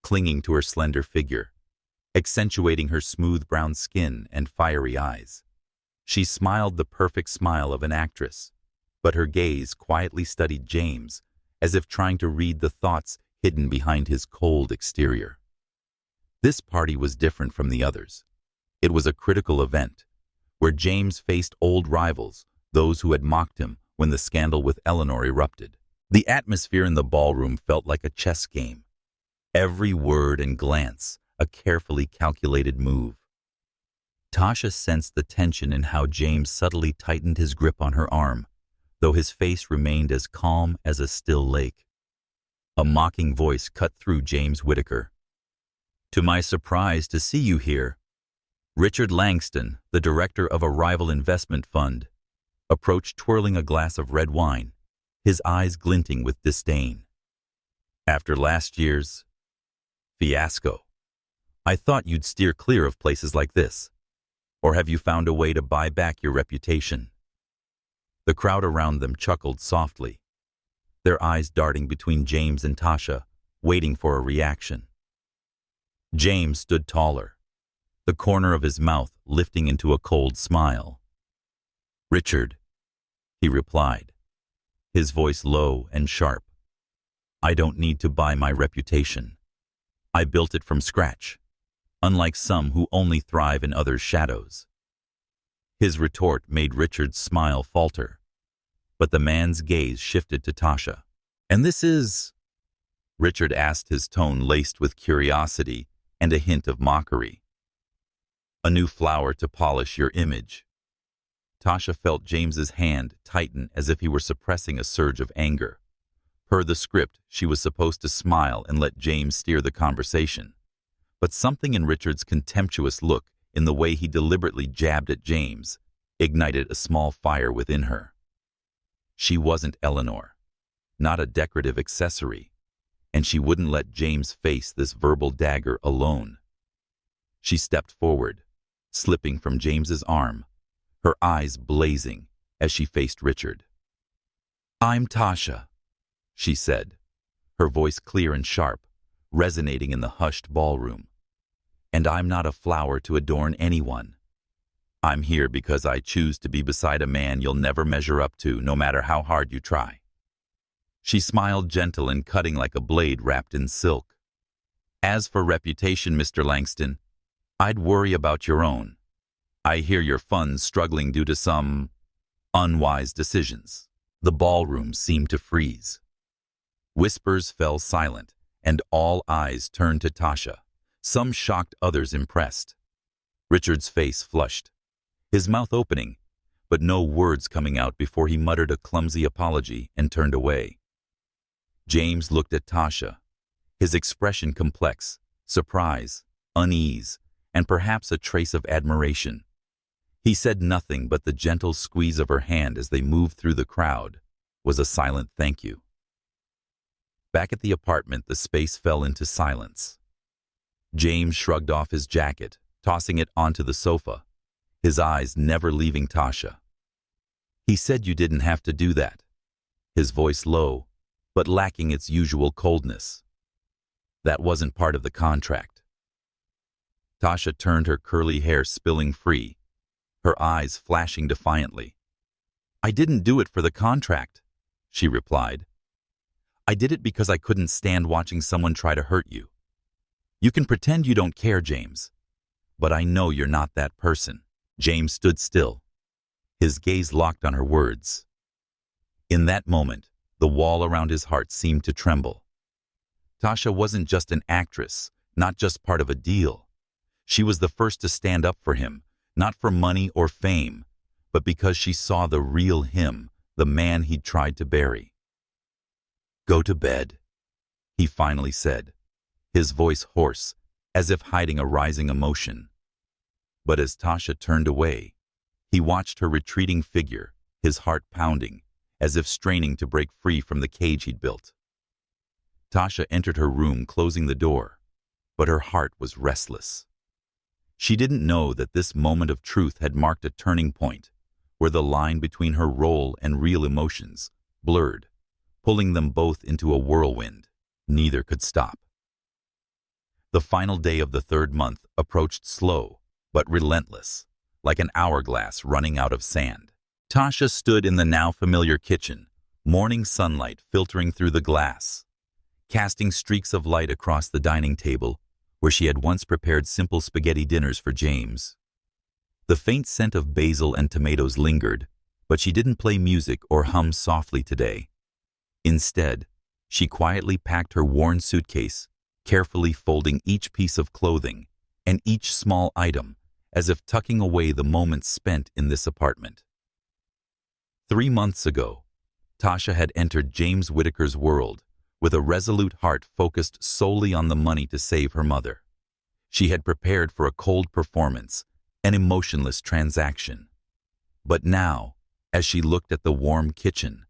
clinging to her slender figure, accentuating her smooth brown skin and fiery eyes. She smiled the perfect smile of an actress, but her gaze quietly studied James, as if trying to read the thoughts hidden behind his cold exterior. This party was different from the others. It was a critical event, where James faced old rivals, those who had mocked him when the scandal with Eleanor erupted. The atmosphere in the ballroom felt like a chess game. Every word and glance, a carefully calculated move. Tasha sensed the tension in how James subtly tightened his grip on her arm, though his face remained as calm as a still lake. A mocking voice cut through James Whitaker. "To my surprise to see you here." Richard Langston, the director of a rival investment fund, approached twirling a glass of red wine, his eyes glinting with disdain. "After last year's fiasco, I thought you'd steer clear of places like this. Or have you found a way to buy back your reputation?" The crowd around them chuckled softly, their eyes darting between James and Tasha, waiting for a reaction. James stood taller, the corner of his mouth lifting into a cold smile. "Richard," he replied, his voice low and sharp, "I don't need to buy my reputation. I built it from scratch, unlike some who only thrive in others' shadows." His retort made Richard's smile falter, but the man's gaze shifted to Tasha. "And this is?" Richard asked, his tone laced with curiosity and a hint of mockery. "A new flower to polish your image." Tasha felt James's hand tighten as if he were suppressing a surge of anger. Per the script, she was supposed to smile and let James steer the conversation. But something in Richard's contemptuous look, in the way he deliberately jabbed at James, ignited a small fire within her. She wasn't Eleanor, not a decorative accessory, and she wouldn't let James face this verbal dagger alone. She stepped forward, slipping from James's arm, her eyes blazing as she faced Richard. "I'm Tasha," she said, her voice clear and sharp, resonating in the hushed ballroom. "And I'm not a flower to adorn anyone. I'm here because I choose to be beside a man you'll never measure up to, no matter how hard you try." She smiled, gentle and cutting like a blade wrapped in silk. "As for reputation, Mr. Langston, I'd worry about your own. I hear your fund's struggling due to some unwise decisions." The ballroom seemed to freeze. Whispers fell silent, and all eyes turned to Tasha, some shocked, others impressed. Richard's face flushed, his mouth opening, but no words coming out before he muttered a clumsy apology and turned away. James looked at Tasha, his expression complex, surprise, unease, and perhaps a trace of admiration. He said nothing, but the gentle squeeze of her hand as they moved through the crowd was a silent thank you. Back at the apartment, the space fell into silence. James shrugged off his jacket, tossing it onto the sofa, his eyes never leaving Tasha. "He said you didn't have to do that," his voice low, but lacking its usual coldness. "That wasn't part of the contract." Tasha turned, her curly hair spilling free, her eyes flashing defiantly. "I didn't do it for the contract," she replied. "I did it because I couldn't stand watching someone try to hurt you. You can pretend you don't care, James, but I know you're not that person." James stood still, his gaze locked on her words. In that moment, the wall around his heart seemed to tremble. Tasha wasn't just an actress, not just part of a deal. She was the first to stand up for him, Not for money or fame, but because she saw the real him, the man he'd tried to bury. "Go to bed," he finally said, his voice hoarse, as if hiding a rising emotion. But as Tasha turned away, he watched her retreating figure, his heart pounding, as if straining to break free from the cage he'd built. Tasha entered her room, closing the door, but her heart was restless. She didn't know that this moment of truth had marked a turning point, where the line between her role and real emotions blurred, pulling them both into a whirlwind neither could stop. The final day of the third month approached slow, but relentless, like an hourglass running out of sand. Tasha stood in the now familiar kitchen, morning sunlight filtering through the glass, casting streaks of light across the dining table, where she had once prepared simple spaghetti dinners for James. The faint scent of basil and tomatoes lingered, but she didn't play music or hum softly today. Instead, she quietly packed her worn suitcase, carefully folding each piece of clothing and each small item, as if tucking away the moments spent in this apartment. 3 months ago, Tasha had entered James Whitaker's world with a resolute heart focused solely on the money to save her mother. She had prepared for a cold performance, an emotionless transaction. But now, as she looked at the warm kitchen,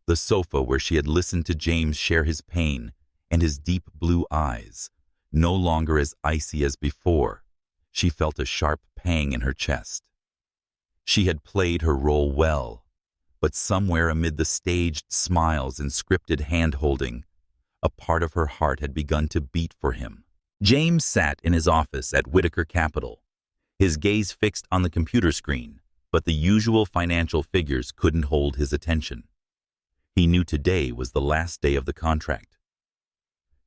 the sofa where she had listened to James share his pain, and his deep blue eyes, no longer as icy as before, she felt a sharp pang in her chest. She had played her role well, but somewhere amid the staged smiles and scripted hand-holding, a part of her heart had begun to beat for him. James sat in his office at Whitaker Capital, his gaze fixed on the computer screen, but the usual financial figures couldn't hold his attention. He knew today was the last day of the contract.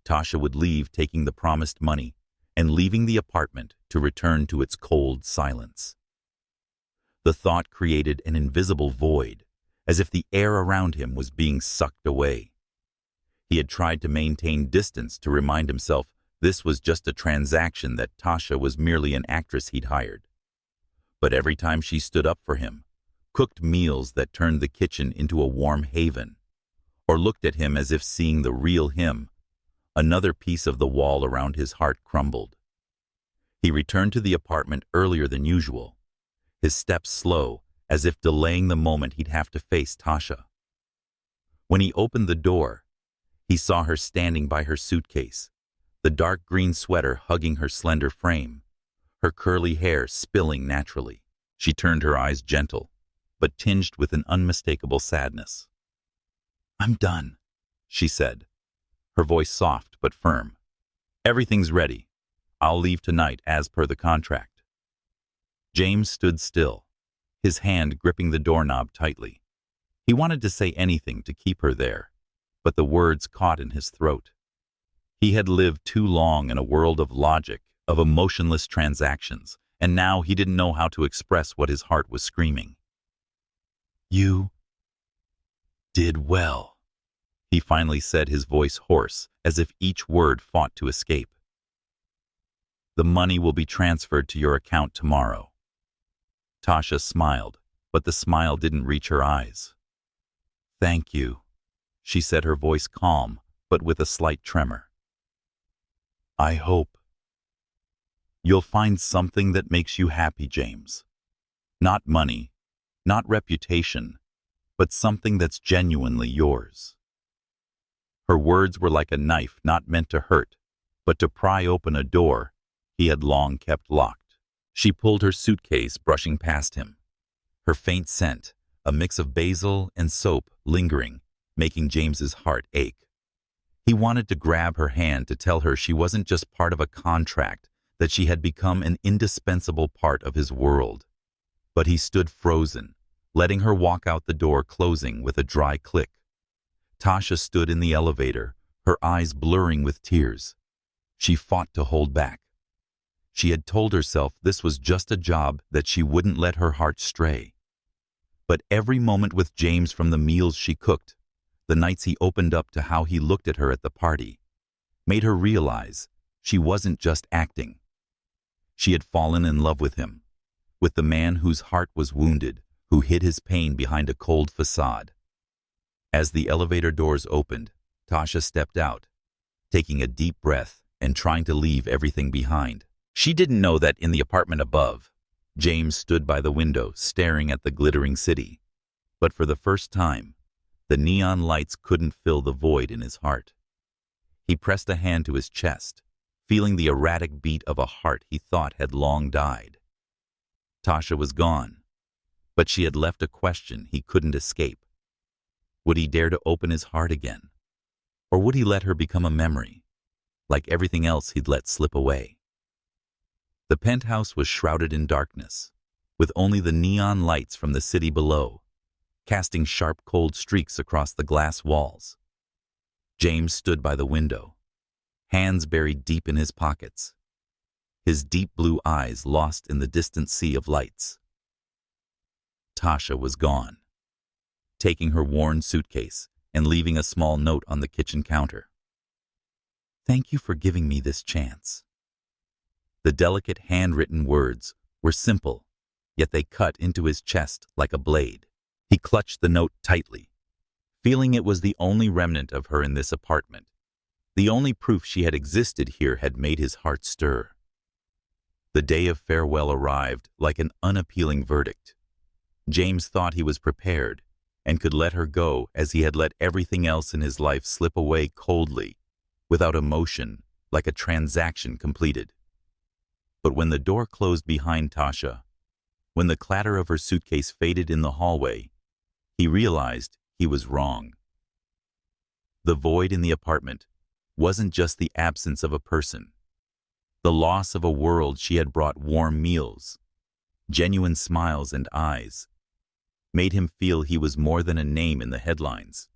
Tasha would leave taking the promised money and leaving the apartment to return to its cold silence. The thought created an invisible void, as if the air around him was being sucked away. He had tried to maintain distance to remind himself this was just a transaction, that Tasha was merely an actress he'd hired. But every time she stood up for him, cooked meals that turned the kitchen into a warm haven, or looked at him as if seeing the real him, another piece of the wall around his heart crumbled. He returned to the apartment earlier than usual, his steps slow, as if delaying the moment he'd have to face Tasha. When he opened the door, he saw her standing by her suitcase, the dark green sweater hugging her slender frame, her curly hair spilling naturally. She turned her eyes gentle, but tinged with an unmistakable sadness. "I'm done," she said, her voice soft but firm. "Everything's ready. I'll leave tonight as per the contract." James stood still, his hand gripping the doorknob tightly. He wanted to say anything to keep her there, but the words caught in his throat. He had lived too long in a world of logic, of emotionless transactions, and now he didn't know how to express what his heart was screaming. "You did well," he finally said, his voice hoarse, as if each word fought to escape. "The money will be transferred to your account tomorrow." Tasha smiled, but the smile didn't reach her eyes. "Thank you," she said, her voice calm, but with a slight tremor. "I hope you'll find something that makes you happy, James. Not money, not reputation, but something that's genuinely yours." Her words were like a knife not meant to hurt, but to pry open a door he had long kept locked. She pulled her suitcase, brushing past him, her faint scent, a mix of basil and soap, lingering, making James's heart ache. He wanted to grab her hand to tell her she wasn't just part of a contract, that she had become an indispensable part of his world. But he stood frozen, letting her walk out the door, closing with a dry click. Tasha stood in the elevator, her eyes blurring with tears. She fought to hold back. She had told herself this was just a job, that she wouldn't let her heart stray. But every moment with James, from the meals she cooked, the nights he opened up to how he looked at her at the party, made her realize she wasn't just acting. She had fallen in love with him, with the man whose heart was wounded, who hid his pain behind a cold facade. As the elevator doors opened, Tasha stepped out, taking a deep breath and trying to leave everything behind. She didn't know that in the apartment above, James stood by the window staring at the glittering city. But for the first time, the neon lights couldn't fill the void in his heart. He pressed a hand to his chest, feeling the erratic beat of a heart he thought had long died. Tasha was gone, but she had left a question he couldn't escape. Would he dare to open his heart again? Or would he let her become a memory, like everything else he'd let slip away? The penthouse was shrouded in darkness, with only the neon lights from the city below, casting sharp, cold streaks across the glass walls. James stood by the window, hands buried deep in his pockets, his deep blue eyes lost in the distant sea of lights. Tasha was gone, taking her worn suitcase and leaving a small note on the kitchen counter. "Thank you for giving me this chance." The delicate handwritten words were simple, yet they cut into his chest like a blade. He clutched the note tightly, feeling it was the only remnant of her in this apartment. The only proof she had existed here had made his heart stir. The day of farewell arrived like an unappealing verdict. James thought he was prepared and could let her go as he had let everything else in his life slip away coldly, without emotion, like a transaction completed. But when the door closed behind Tasha, when the clatter of her suitcase faded in the hallway, he realized he was wrong. The void in the apartment wasn't just the absence of a person. The loss of a world she had brought warm meals, genuine smiles and eyes, made him feel he was more than a name in the headlines.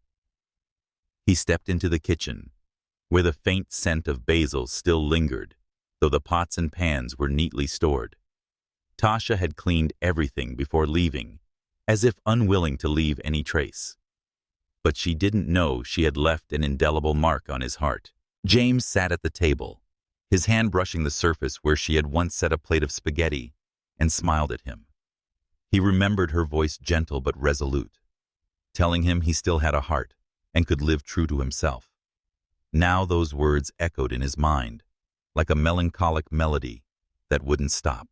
He stepped into the kitchen, where the faint scent of basil still lingered, though the pots and pans were neatly stored. Tasha had cleaned everything before leaving, as if unwilling to leave any trace. But she didn't know she had left an indelible mark on his heart. James sat at the table, his hand brushing the surface where she had once set a plate of spaghetti, and smiled at him. He remembered her voice, gentle but resolute, telling him he still had a heart and could live true to himself. Now those words echoed in his mind, like a melancholic melody that wouldn't stop.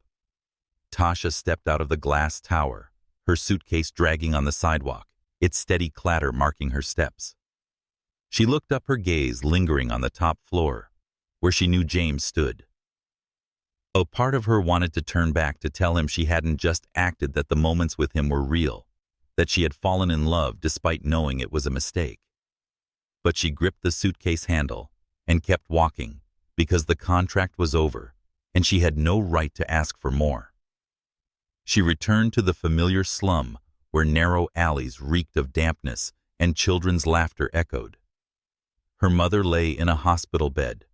Tasha stepped out of the glass tower, her suitcase dragging on the sidewalk, its steady clatter marking her steps. She looked up, her gaze lingering on the top floor, where she knew James stood. A part of her wanted to turn back to tell him she hadn't just acted, that the moments with him were real, that she had fallen in love despite knowing it was a mistake. But she gripped the suitcase handle and kept walking, because the contract was over and she had no right to ask for more. She returned to the familiar slum where narrow alleys reeked of dampness and children's laughter echoed. Her mother lay in a hospital bed,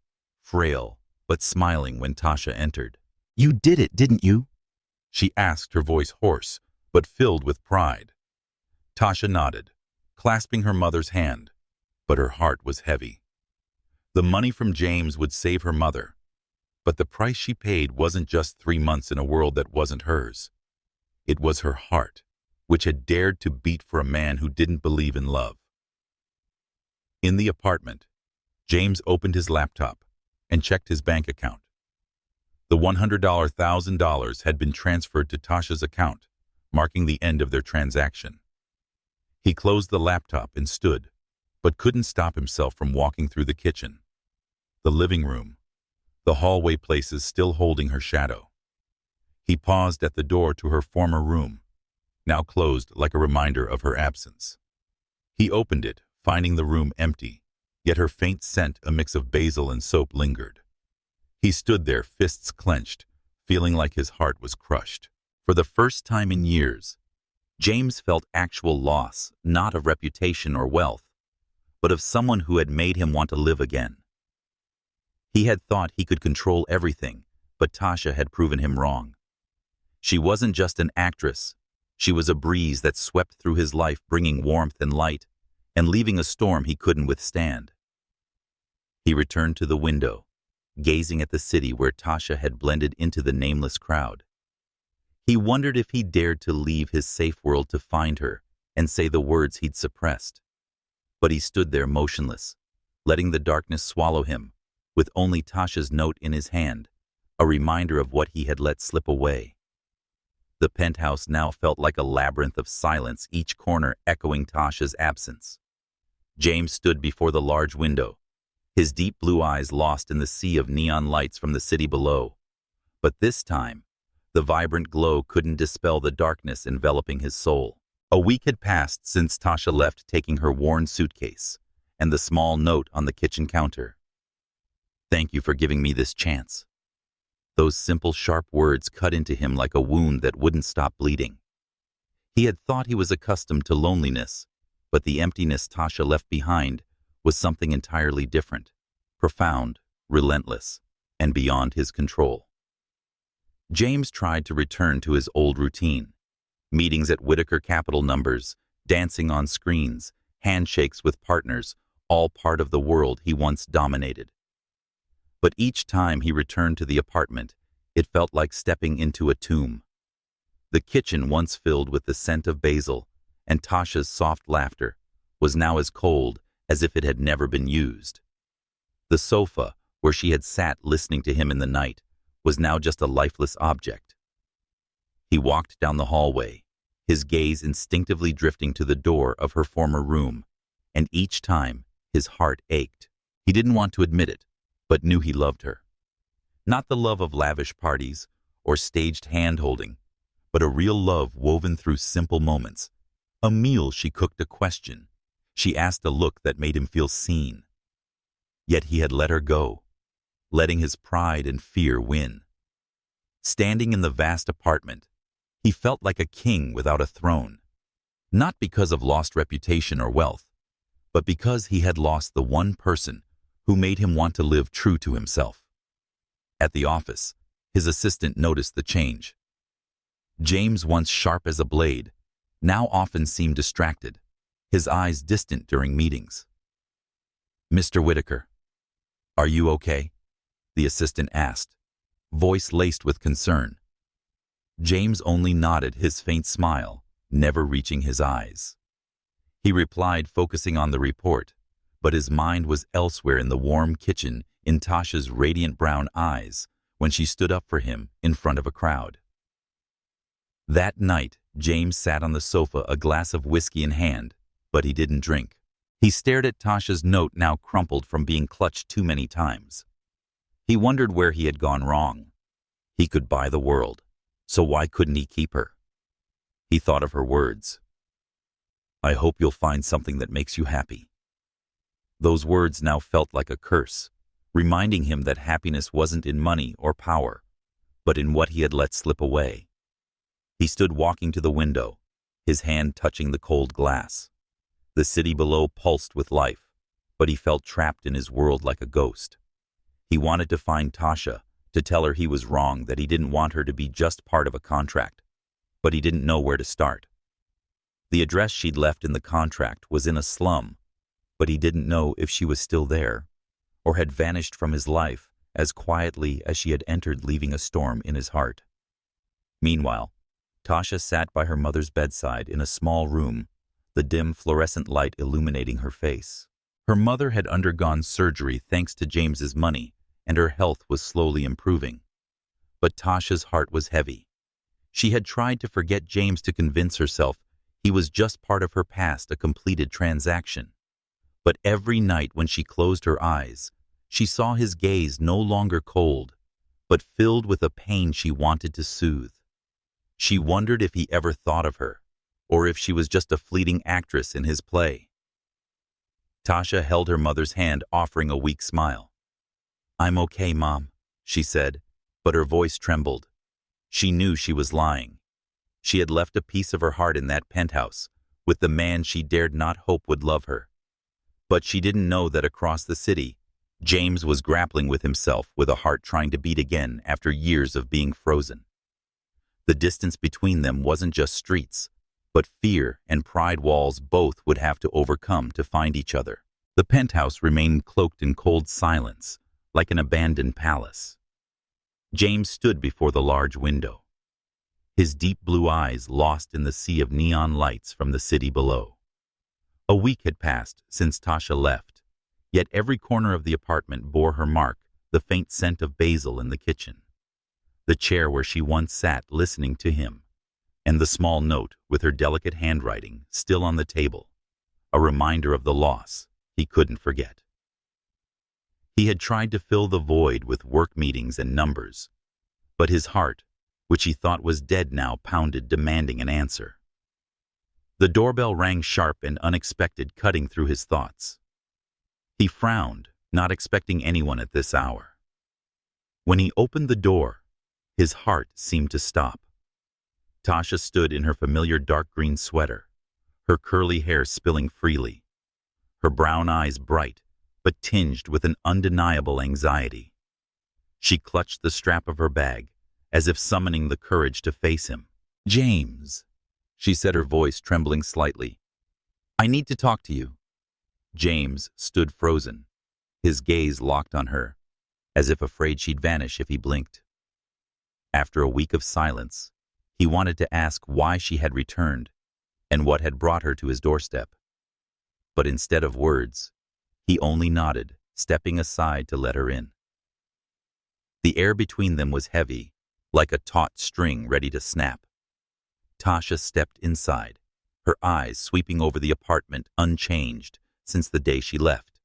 frail but smiling when Tasha entered. "You did it, didn't you?" she asked, her voice hoarse but filled with pride. Tasha nodded, clasping her mother's hand, but her heart was heavy. The money from James would save her mother, but the price she paid wasn't just 3 months in a world that wasn't hers. It was her heart, which had dared to beat for a man who didn't believe in love. In the apartment, James opened his laptop and checked his bank account. The $100,000 had been transferred to Tasha's account, marking the end of their transaction. He closed the laptop and stood, but couldn't stop himself from walking through the kitchen, the living room, the hallway, places still holding her shadow. He paused at the door to her former room, now closed like a reminder of her absence. He opened it, finding the room empty, yet her faint scent, a mix of basil and soap, lingered. He stood there, fists clenched, feeling like his heart was crushed. For the first time in years, James felt actual loss, not of reputation or wealth, but of someone who had made him want to live again. He had thought he could control everything, but Tasha had proven him wrong. She wasn't just an actress. She was a breeze that swept through his life, bringing warmth and light, and leaving a storm he couldn't withstand. He returned to the window, gazing at the city where Tasha had blended into the nameless crowd. He wondered if he dared to leave his safe world to find her and say the words he'd suppressed. But he stood there motionless, letting the darkness swallow him, with only Tasha's note in his hand, a reminder of what he had let slip away. The penthouse now felt like a labyrinth of silence, each corner echoing Tasha's absence. James stood before the large window, his deep blue eyes lost in the sea of neon lights from the city below. But this time, the vibrant glow couldn't dispel the darkness enveloping his soul. A week had passed since Tasha left, taking her worn suitcase and the small note on the kitchen counter. "Thank you for giving me this chance." Those simple, sharp words cut into him like a wound that wouldn't stop bleeding. He had thought he was accustomed to loneliness, but the emptiness Tasha left behind was something entirely different, profound, relentless, and beyond his control. James tried to return to his old routine. Meetings at Whitaker Capital numbers, dancing on screens, handshakes with partners, all part of the world he once dominated. But each time he returned to the apartment, it felt like stepping into a tomb. The kitchen, once filled with the scent of basil and Tasha's soft laughter, was now as cold as if it had never been used. The sofa, where she had sat listening to him in the night, was now just a lifeless object. He walked down the hallway, his gaze instinctively drifting to the door of her former room, and each time his heart ached. He didn't want to admit it, but knew he loved her. Not the love of lavish parties or staged hand-holding, but a real love woven through simple moments. A meal she cooked, a question she asked, a look that made him feel seen. Yet he had let her go, letting his pride and fear win. Standing in the vast apartment, he felt like a king without a throne, not because of lost reputation or wealth, but because he had lost the one person who made him want to live true to himself. At the office, his assistant noticed the change. James, once sharp as a blade, now often seemed distracted, his eyes distant during meetings. "Mr. Whitaker, are you okay?" the assistant asked, voice laced with concern. James only nodded, his faint smile never reaching his eyes. He replied, focusing on the report, but his mind was elsewhere, in the warm kitchen, in Tasha's radiant brown eyes when she stood up for him in front of a crowd. That night, James sat on the sofa, a glass of whiskey in hand, but he didn't drink. He stared at Tasha's note, now crumpled from being clutched too many times. He wondered where he had gone wrong. He could buy the world, so why couldn't he keep her? He thought of her words. "I hope you'll find something that makes you happy." Those words now felt like a curse, reminding him that happiness wasn't in money or power, but in what he had let slip away. He stood walking to the window, his hand touching the cold glass. The city below pulsed with life, but he felt trapped in his world like a ghost. He wanted to find Tasha, to tell her he was wrong, that he didn't want her to be just part of a contract, but he didn't know where to start. The address she'd left in the contract was in a slum, but he didn't know if she was still there, or had vanished from his life as quietly as she had entered, leaving a storm in his heart. Meanwhile, Tasha sat by her mother's bedside in a small room, the dim fluorescent light illuminating her face. Her mother had undergone surgery thanks to James's money, and her health was slowly improving. But Tasha's heart was heavy. She had tried to forget James, to convince herself he was just part of her past, a completed transaction. But every night when she closed her eyes, she saw his gaze no longer cold, but filled with a pain she wanted to soothe. She wondered if he ever thought of her, or if she was just a fleeting actress in his play. Tasha held her mother's hand, offering a weak smile. "I'm okay, Mom," she said, but her voice trembled. She knew she was lying. She had left a piece of her heart in that penthouse, with the man she dared not hope would love her. But she didn't know that across the city, James was grappling with himself, with a heart trying to beat again after years of being frozen. The distance between them wasn't just streets, but fear and pride, walls both would have to overcome to find each other. The penthouse remained cloaked in cold silence, like an abandoned palace. James stood before the large window. his deep blue eyes lost in the sea of neon lights from the city below. A week had passed since Tasha left, yet every corner of the apartment bore her mark, the faint scent of basil in the kitchen, the chair where she once sat listening to him, and the small note with her delicate handwriting still on the table, a reminder of the loss he couldn't forget. He had tried to fill the void with work meetings and numbers, but his heart, which he thought was dead now, pounded, demanding an answer. The doorbell rang sharp and unexpected, cutting through his thoughts. He frowned, not expecting anyone at this hour. When he opened the door, his heart seemed to stop. Tasha stood in her familiar dark green sweater, her curly hair spilling freely, her brown eyes bright but tinged with an undeniable anxiety. She clutched the strap of her bag, as if summoning the courage to face him. "James," she said, her voice trembling slightly. "I need to talk to you." James stood frozen, his gaze locked on her, as if afraid she'd vanish if he blinked. After a week of silence, he wanted to ask why she had returned and what had brought her to his doorstep. But instead of words, he only nodded, stepping aside to let her in. The air between them was heavy, like a taut string ready to snap. Tasha stepped inside, her eyes sweeping over the apartment unchanged since the day she left.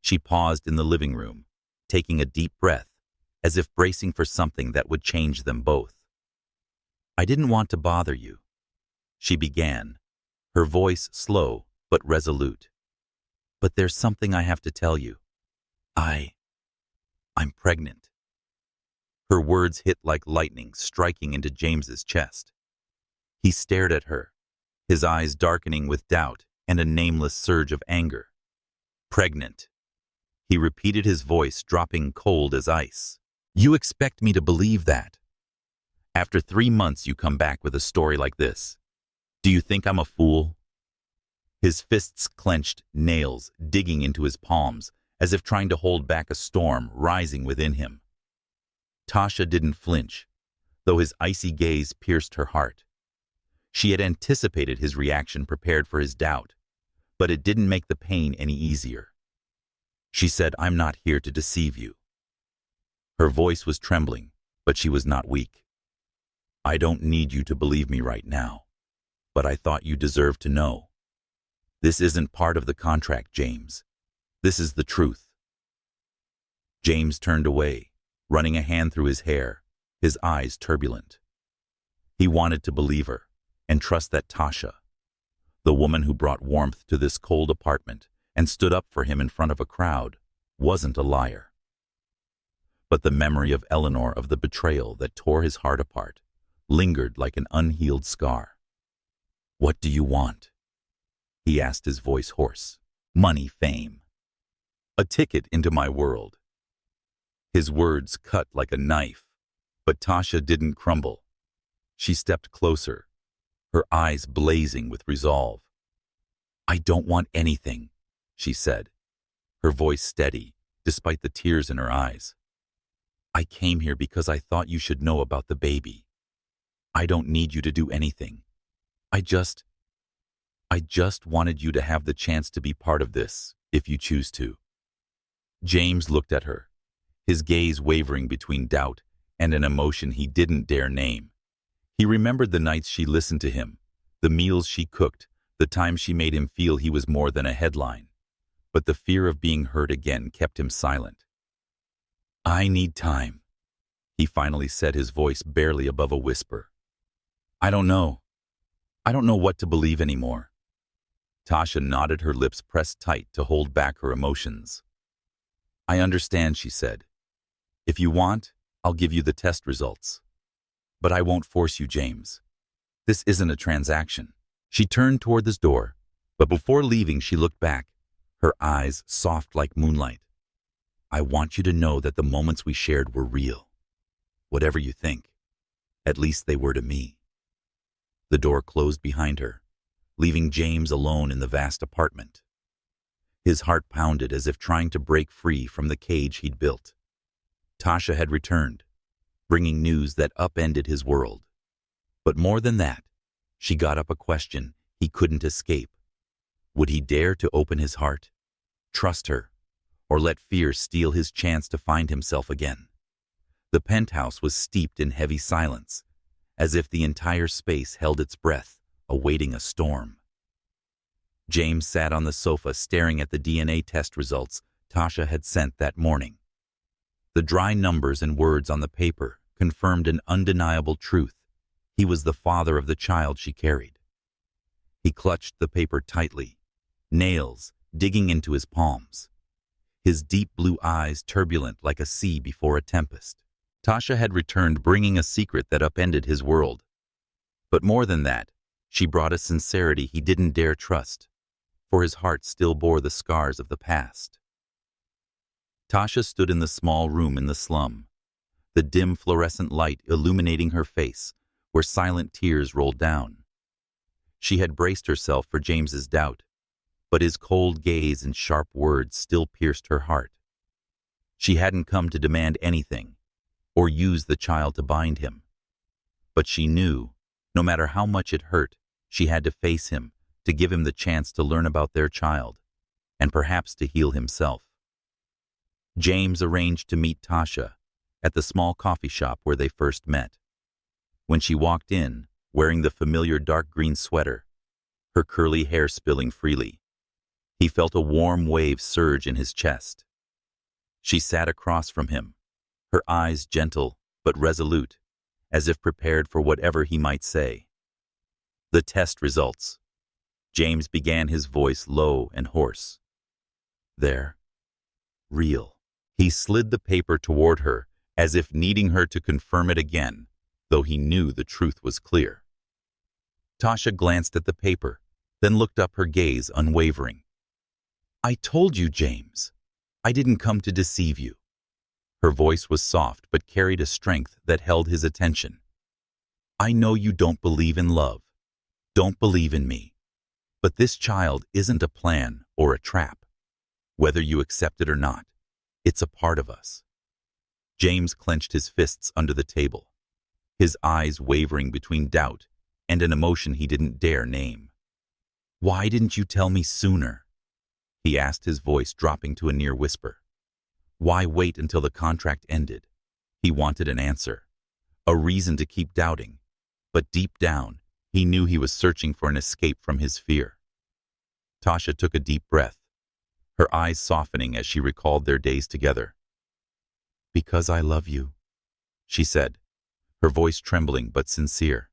She paused in the living room, taking a deep breath, as if bracing for something that would change them both. "I didn't want to bother you," she began, her voice slow but resolute. "But there's something I have to tell you. I'm pregnant." Her words hit like lightning, striking into James's chest. He stared at her, his eyes darkening with doubt and a nameless surge of anger. "Pregnant," he repeated, his voice dropping cold as ice. "You expect me to believe that? After 3 months you come back with a story like this. Do you think I'm a fool?" His fists clenched, nails digging into his palms, as if trying to hold back a storm rising within him. Tasha didn't flinch, though his icy gaze pierced her heart. She had anticipated his reaction, prepared for his doubt, but it didn't make the pain any easier. She said, "I'm not here to deceive you." Her voice was trembling, but she was not weak. "I don't need you to believe me right now, but I thought you deserved to know. This isn't part of the contract, James. This is the truth." James turned away, running a hand through his hair, his eyes turbulent. He wanted to believe her and trust that Tasha, the woman who brought warmth to this cold apartment and stood up for him in front of a crowd, wasn't a liar. But the memory of Eleanor, of the betrayal that tore his heart apart, lingered like an unhealed scar. "What do you want?" he asked, his voice hoarse. "Money, fame. A ticket into my world." His words cut like a knife, but Tasha didn't crumble. She stepped closer, her eyes blazing with resolve. "I don't want anything," she said, her voice steady despite the tears in her eyes. "I came here because I thought you should know about the baby. I don't need you to do anything. I just wanted you to have the chance to be part of this, if you choose to." James looked at her, his gaze wavering between doubt and an emotion he didn't dare name. He remembered the nights she listened to him, the meals she cooked, the times she made him feel he was more than a headline. But the fear of being hurt again kept him silent. "I need time," he finally said, his voice barely above a whisper. I don't know what to believe anymore." Tasha nodded, her lips pressed tight to hold back her emotions. "I understand," she said. "If you want, I'll give you the test results. But I won't force you, James. This isn't a transaction." She turned toward the door, but before leaving she looked back, her eyes soft like moonlight. "I want you to know that the moments we shared were real. Whatever you think, at least they were to me." The door closed behind her, leaving James alone in the vast apartment. His heart pounded as if trying to break free from the cage he'd built. Tasha had returned, bringing news that upended his world. But more than that, she got up a question he couldn't escape. Would he dare to open his heart, trust her, or let fear steal his chance to find himself again? The penthouse was steeped in heavy silence, as if the entire space held its breath, awaiting a storm. James sat on the sofa staring at the DNA test results Tasha had sent that morning. The dry numbers and words on the paper confirmed an undeniable truth. He was the father of the child she carried. He clutched the paper tightly, nails digging into his palms, his deep blue eyes turbulent like a sea before a tempest. Tasha had returned bringing a secret that upended his world. But more than that, she brought a sincerity he didn't dare trust, for his heart still bore the scars of the past. Tasha stood in the small room in the slum, the dim fluorescent light illuminating her face, where silent tears rolled down. She had braced herself for James's doubt, but his cold gaze and sharp words still pierced her heart. She hadn't come to demand anything, or use the child to bind him. But she knew, no matter how much it hurt, she had to face him, to give him the chance to learn about their child, and perhaps to heal himself. James arranged to meet Tasha at the small coffee shop where they first met. When she walked in, wearing the familiar dark green sweater, her curly hair spilling freely, he felt a warm wave surge in his chest. She sat across from him, her eyes gentle but resolute, as if prepared for whatever he might say. The test results. James began, his voice low and hoarse. There. Real. He slid the paper toward her, as if needing her to confirm it again, though he knew the truth was clear. Tasha glanced at the paper, then looked up, her gaze unwavering. I told you, James. I didn't come to deceive you. Her voice was soft but carried a strength that held his attention. I know you don't believe in love, don't believe in me. But this child isn't a plan or a trap. Whether you accept it or not, it's a part of us. James clenched his fists under the table, his eyes wavering between doubt and an emotion he didn't dare name. Why didn't you tell me sooner? He asked, his voice dropping to a near whisper. Why wait until the contract ended? He wanted an answer, a reason to keep doubting, but deep down, he knew he was searching for an escape from his fear. Tasha took a deep breath, her eyes softening as she recalled their days together. Because I love you, she said, her voice trembling but sincere.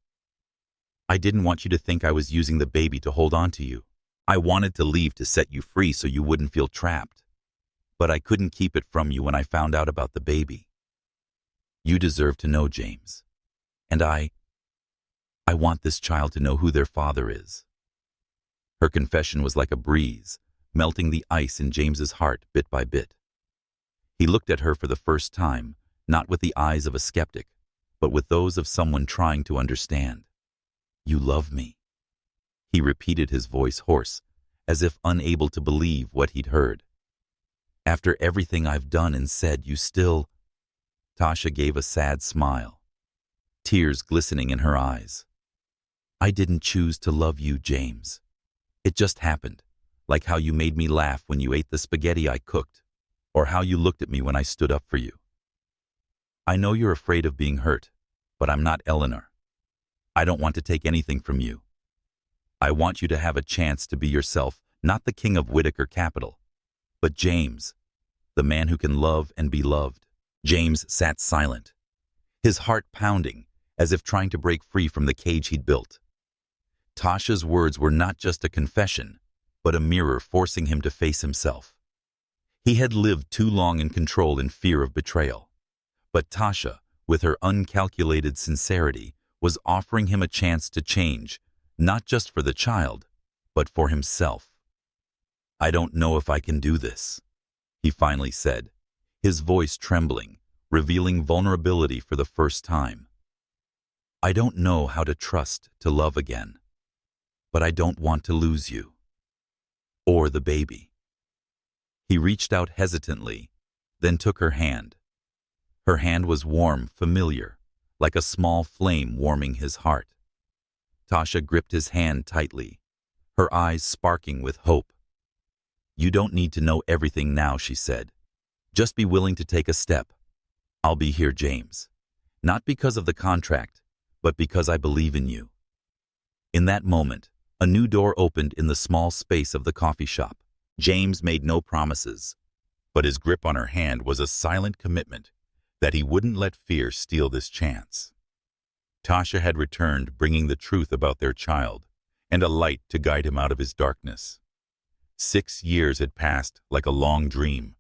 I didn't want you to think I was using the baby to hold on to you. I wanted to leave to set you free so you wouldn't feel trapped. But I couldn't keep it from you when I found out about the baby. You deserve to know, James. And I want this child to know who their father is. Her confession was like a breeze, melting the ice in James's heart bit by bit. He looked at her for the first time, not with the eyes of a skeptic, but with those of someone trying to understand. You love me. He repeated, his voice hoarse, as if unable to believe what he'd heard. After everything I've done and said, you still... Tasha gave a sad smile, tears glistening in her eyes. I didn't choose to love you, James. It just happened, like how you made me laugh when you ate the spaghetti I cooked, or how you looked at me when I stood up for you. I know you're afraid of being hurt, but I'm not Eleanor. I don't want to take anything from you. I want you to have a chance to be yourself, not the king of Whitaker capital, but James, the man who can love and be loved. James sat silent, his heart pounding, as if trying to break free from the cage he'd built. Tasha's words were not just a confession, but a mirror forcing him to face himself. He had lived too long in control and fear of betrayal. But Tasha, with her uncalculated sincerity, was offering him a chance to change, not just for the child, but for himself. I don't know if I can do this, he finally said, his voice trembling, revealing vulnerability for the first time. I don't know how to trust, to love again, but I don't want to lose you. Or the baby. He reached out hesitantly, then took her hand. Her hand was warm, familiar, like a small flame warming his heart. Tasha gripped his hand tightly, her eyes sparking with hope. "You don't need to know everything now," she said. "Just be willing to take a step. I'll be here, James. Not because of the contract, but because I believe in you." In that moment, a new door opened in the small space of the coffee shop. James made no promises, but his grip on her hand was a silent commitment that he wouldn't let fear steal this chance. Tasha had returned, bringing the truth about their child and a light to guide him out of his darkness. 6 years had passed like a long dream,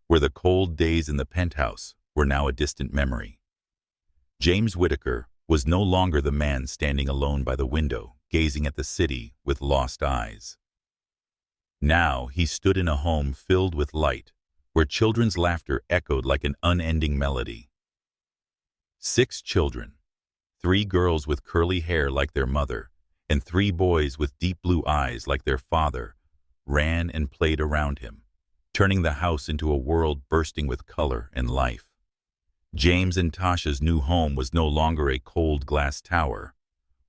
where the cold days in the penthouse were now a distant memory. James Whitaker was no longer the man standing alone by the window, gazing at the city with lost eyes. Now he stood in a home filled with light, where children's laughter echoed like an unending melody. 6 children, 3 girls with curly hair like their mother, and 3 boys with deep blue eyes like their father, ran and played around him, turning the house into a world bursting with color and life. James and Tasha's new home was no longer a cold glass tower,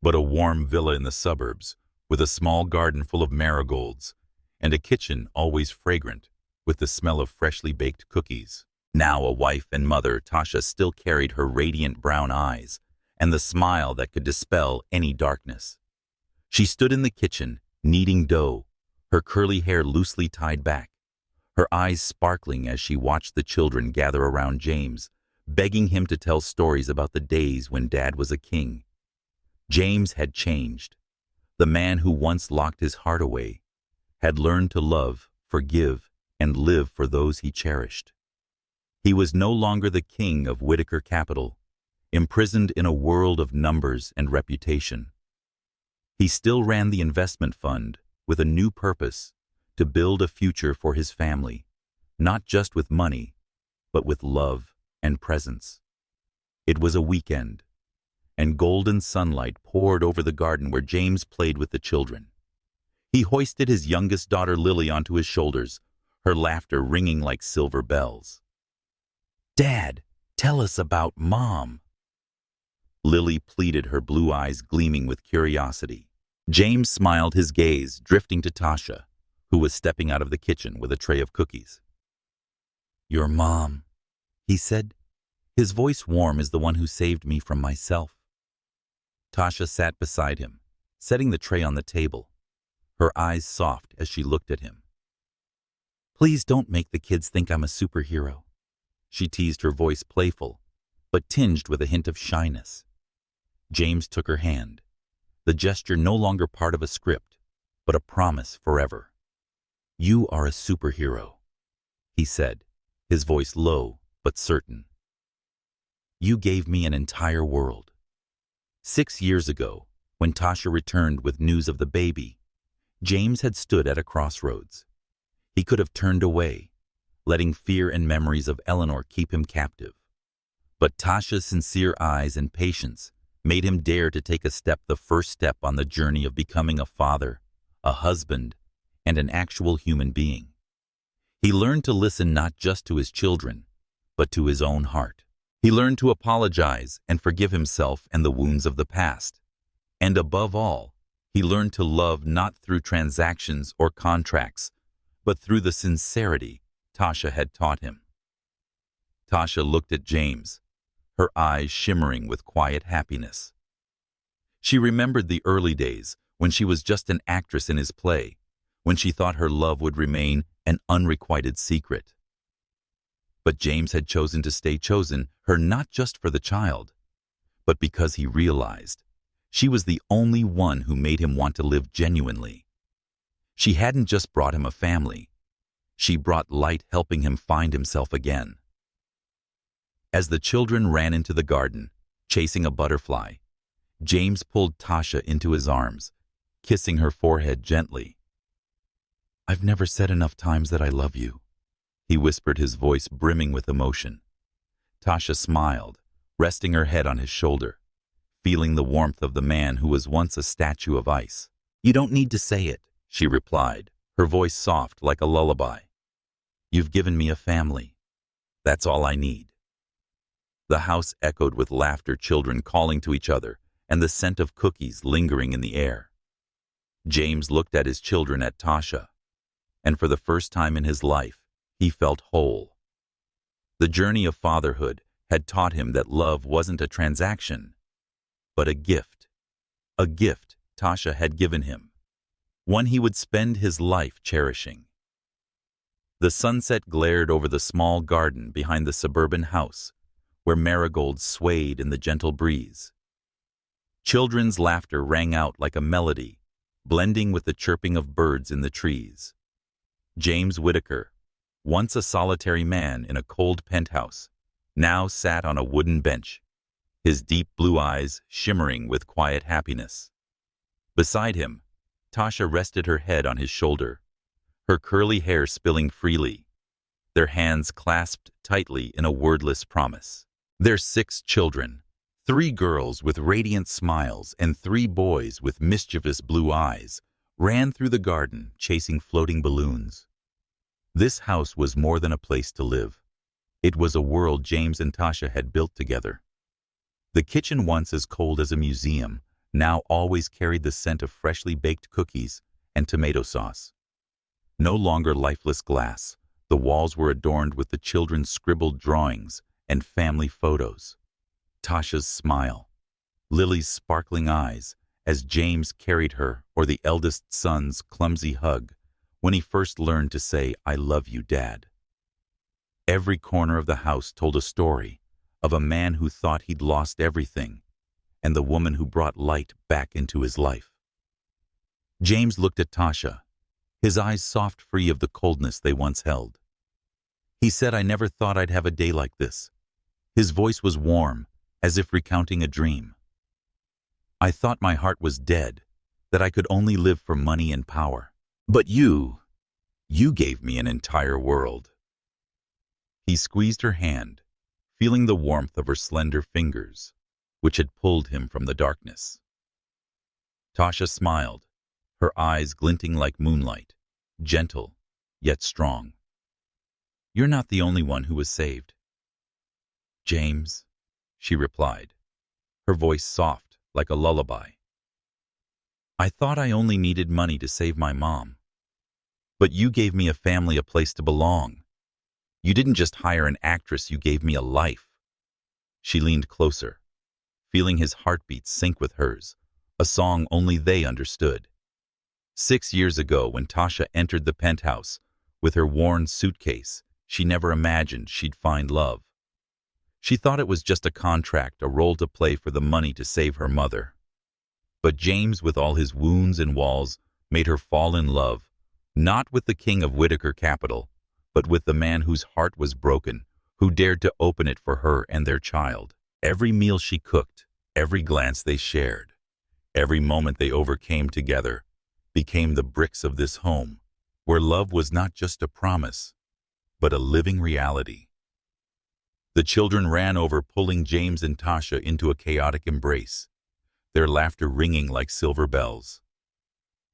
but a warm villa in the suburbs, with a small garden full of marigolds, and a kitchen always fragrant with the smell of freshly baked cookies. Now a wife and mother, Tasha still carried her radiant brown eyes and the smile that could dispel any darkness. She stood in the kitchen, kneading dough, her curly hair loosely tied back, her eyes sparkling as she watched the children gather around James, begging him to tell stories about the days when Dad was a king. James had changed. The man who once locked his heart away had learned to love, forgive, and live for those he cherished. He was no longer the king of Whitaker Capital, imprisoned in a world of numbers and reputation. He still ran the investment fund with a new purpose, to build a future for his family, not just with money, but with love and presence. It was a weekend, and golden sunlight poured over the garden where James played with the children. He hoisted his youngest daughter Lily onto his shoulders, her laughter ringing like silver bells. "Dad, tell us about Mom." Lily pleaded, her blue eyes gleaming with curiosity. James smiled, his gaze drifting to Tasha, who was stepping out of the kitchen with a tray of cookies. "Your mom," he said, his voice warm as the one who saved me from myself. Tasha sat beside him, setting the tray on the table, her eyes soft as she looked at him. "Please don't make the kids think I'm a superhero," she teased, her voice playful, but tinged with a hint of shyness. James took her hand, the gesture no longer part of a script, but a promise forever. "You are a superhero," he said, his voice low but certain. "You gave me an entire world." 6 years ago, when Tasha returned with news of the baby, James had stood at a crossroads. He could have turned away, letting fear and memories of Eleanor keep him captive. But Tasha's sincere eyes and patience made him dare to take a step, the first step on the journey of becoming a father, a husband, and an actual human being. He learned to listen not just to his children, but to his own heart. He learned to apologize and forgive himself and the wounds of the past. And above all, he learned to love not through transactions or contracts, but through the sincerity Tasha had taught him. Tasha looked at James, her eyes shimmering with quiet happiness. She remembered the early days when she was just an actress in his play, when she thought her love would remain an unrequited secret. But James had chosen to stay chosen her not just for the child, but because he realized she was the only one who made him want to live genuinely. She hadn't just brought him a family, she brought light, helping him find himself again. As the children ran into the garden, chasing a butterfly, James pulled Tasha into his arms, kissing her forehead gently. "I've never said enough times that I love you," he whispered, his voice brimming with emotion. Tasha smiled, resting her head on his shoulder, feeling the warmth of the man who was once a statue of ice. "You don't need to say it," she replied, her voice soft like a lullaby. "You've given me a family. That's all I need." The house echoed with laughter, children calling to each other, and the scent of cookies lingering in the air. James looked at his children, at Tasha, and for the first time in his life, he felt whole. The journey of fatherhood had taught him that love wasn't a transaction, but a gift. A gift Tasha had given him, one he would spend his life cherishing. The sunset glared over the small garden behind the suburban house, where marigolds swayed in the gentle breeze. Children's laughter rang out like a melody, blending with the chirping of birds in the trees. James Whitaker, once a solitary man in a cold penthouse, now sat on a wooden bench, his deep blue eyes shimmering with quiet happiness. Beside him, Tasha rested her head on his shoulder, her curly hair spilling freely, their hands clasped tightly in a wordless promise. Their 6 children, 3 girls with radiant smiles and 3 boys with mischievous blue eyes, ran through the garden chasing floating balloons. This house was more than a place to live. It was a world James and Tasha had built together. The kitchen, once as cold as a museum, now always carried the scent of freshly baked cookies and tomato sauce. No longer lifeless glass, the walls were adorned with the children's scribbled drawings and family photos. Tasha's smile, Lily's sparkling eyes as James carried her, or the eldest son's clumsy hug when he first learned to say, "I love you, Dad." Every corner of the house told a story of a man who thought he'd lost everything, and the woman who brought light back into his life. James looked at Tasha, his eyes soft, free of the coldness they once held. He said, "I never thought I'd have a day like this." His voice was warm, as if recounting a dream. "I thought my heart was dead, that I could only live for money and power. But you gave me an entire world." He squeezed her hand, feeling the warmth of her slender fingers, which had pulled him from the darkness. Tasha smiled, her eyes glinting like moonlight, gentle, yet strong. "You're not the only one who was saved, James," she replied, her voice soft like a lullaby. "I thought I only needed money to save my mom. But you gave me a family, a place to belong. You didn't just hire an actress, you gave me a life." She leaned closer, feeling his heartbeat sync with hers, a song only they understood. 6 years ago, when Tasha entered the penthouse with her worn suitcase, she never imagined she'd find love. She thought it was just a contract, a role to play for the money to save her mother. But James, with all his wounds and walls, made her fall in love, not with the king of Whitaker Capital, but with the man whose heart was broken, who dared to open it for her and their child. Every meal she cooked, every glance they shared, every moment they overcame together, became the bricks of this home, where love was not just a promise, but a living reality. The children ran over, pulling James and Tasha into a chaotic embrace, their laughter ringing like silver bells.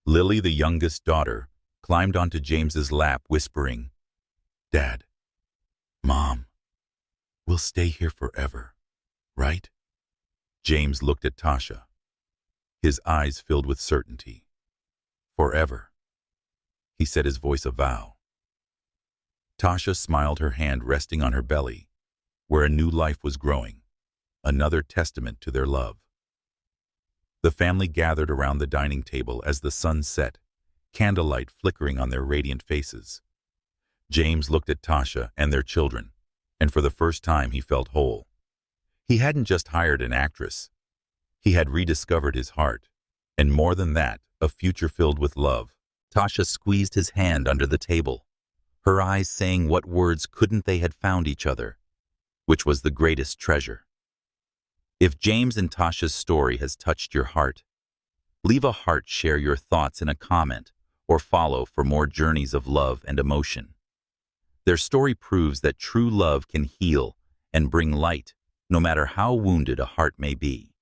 Lily, the youngest daughter, climbed onto James's lap, whispering, "Dad, Mom, we'll stay here forever, right?" James looked at Tasha, his eyes filled with certainty. "Forever," he said, his voice a vow. Tasha smiled, her hand resting on her belly, where a new life was growing, another testament to their love. The family gathered around the dining table as the sun set, candlelight flickering on their radiant faces. James looked at Tasha and their children, and for the first time he felt whole. He hadn't just hired an actress. He had rediscovered his heart, and more than that, a future filled with love. Tasha squeezed his hand under the table, her eyes saying what words couldn't they had found each other, which was the greatest treasure. If James and Tasha's story has touched your heart, leave a heart, share your thoughts in a comment, or follow for more journeys of love and emotion. Their story proves that true love can heal and bring light, no matter how wounded a heart may be.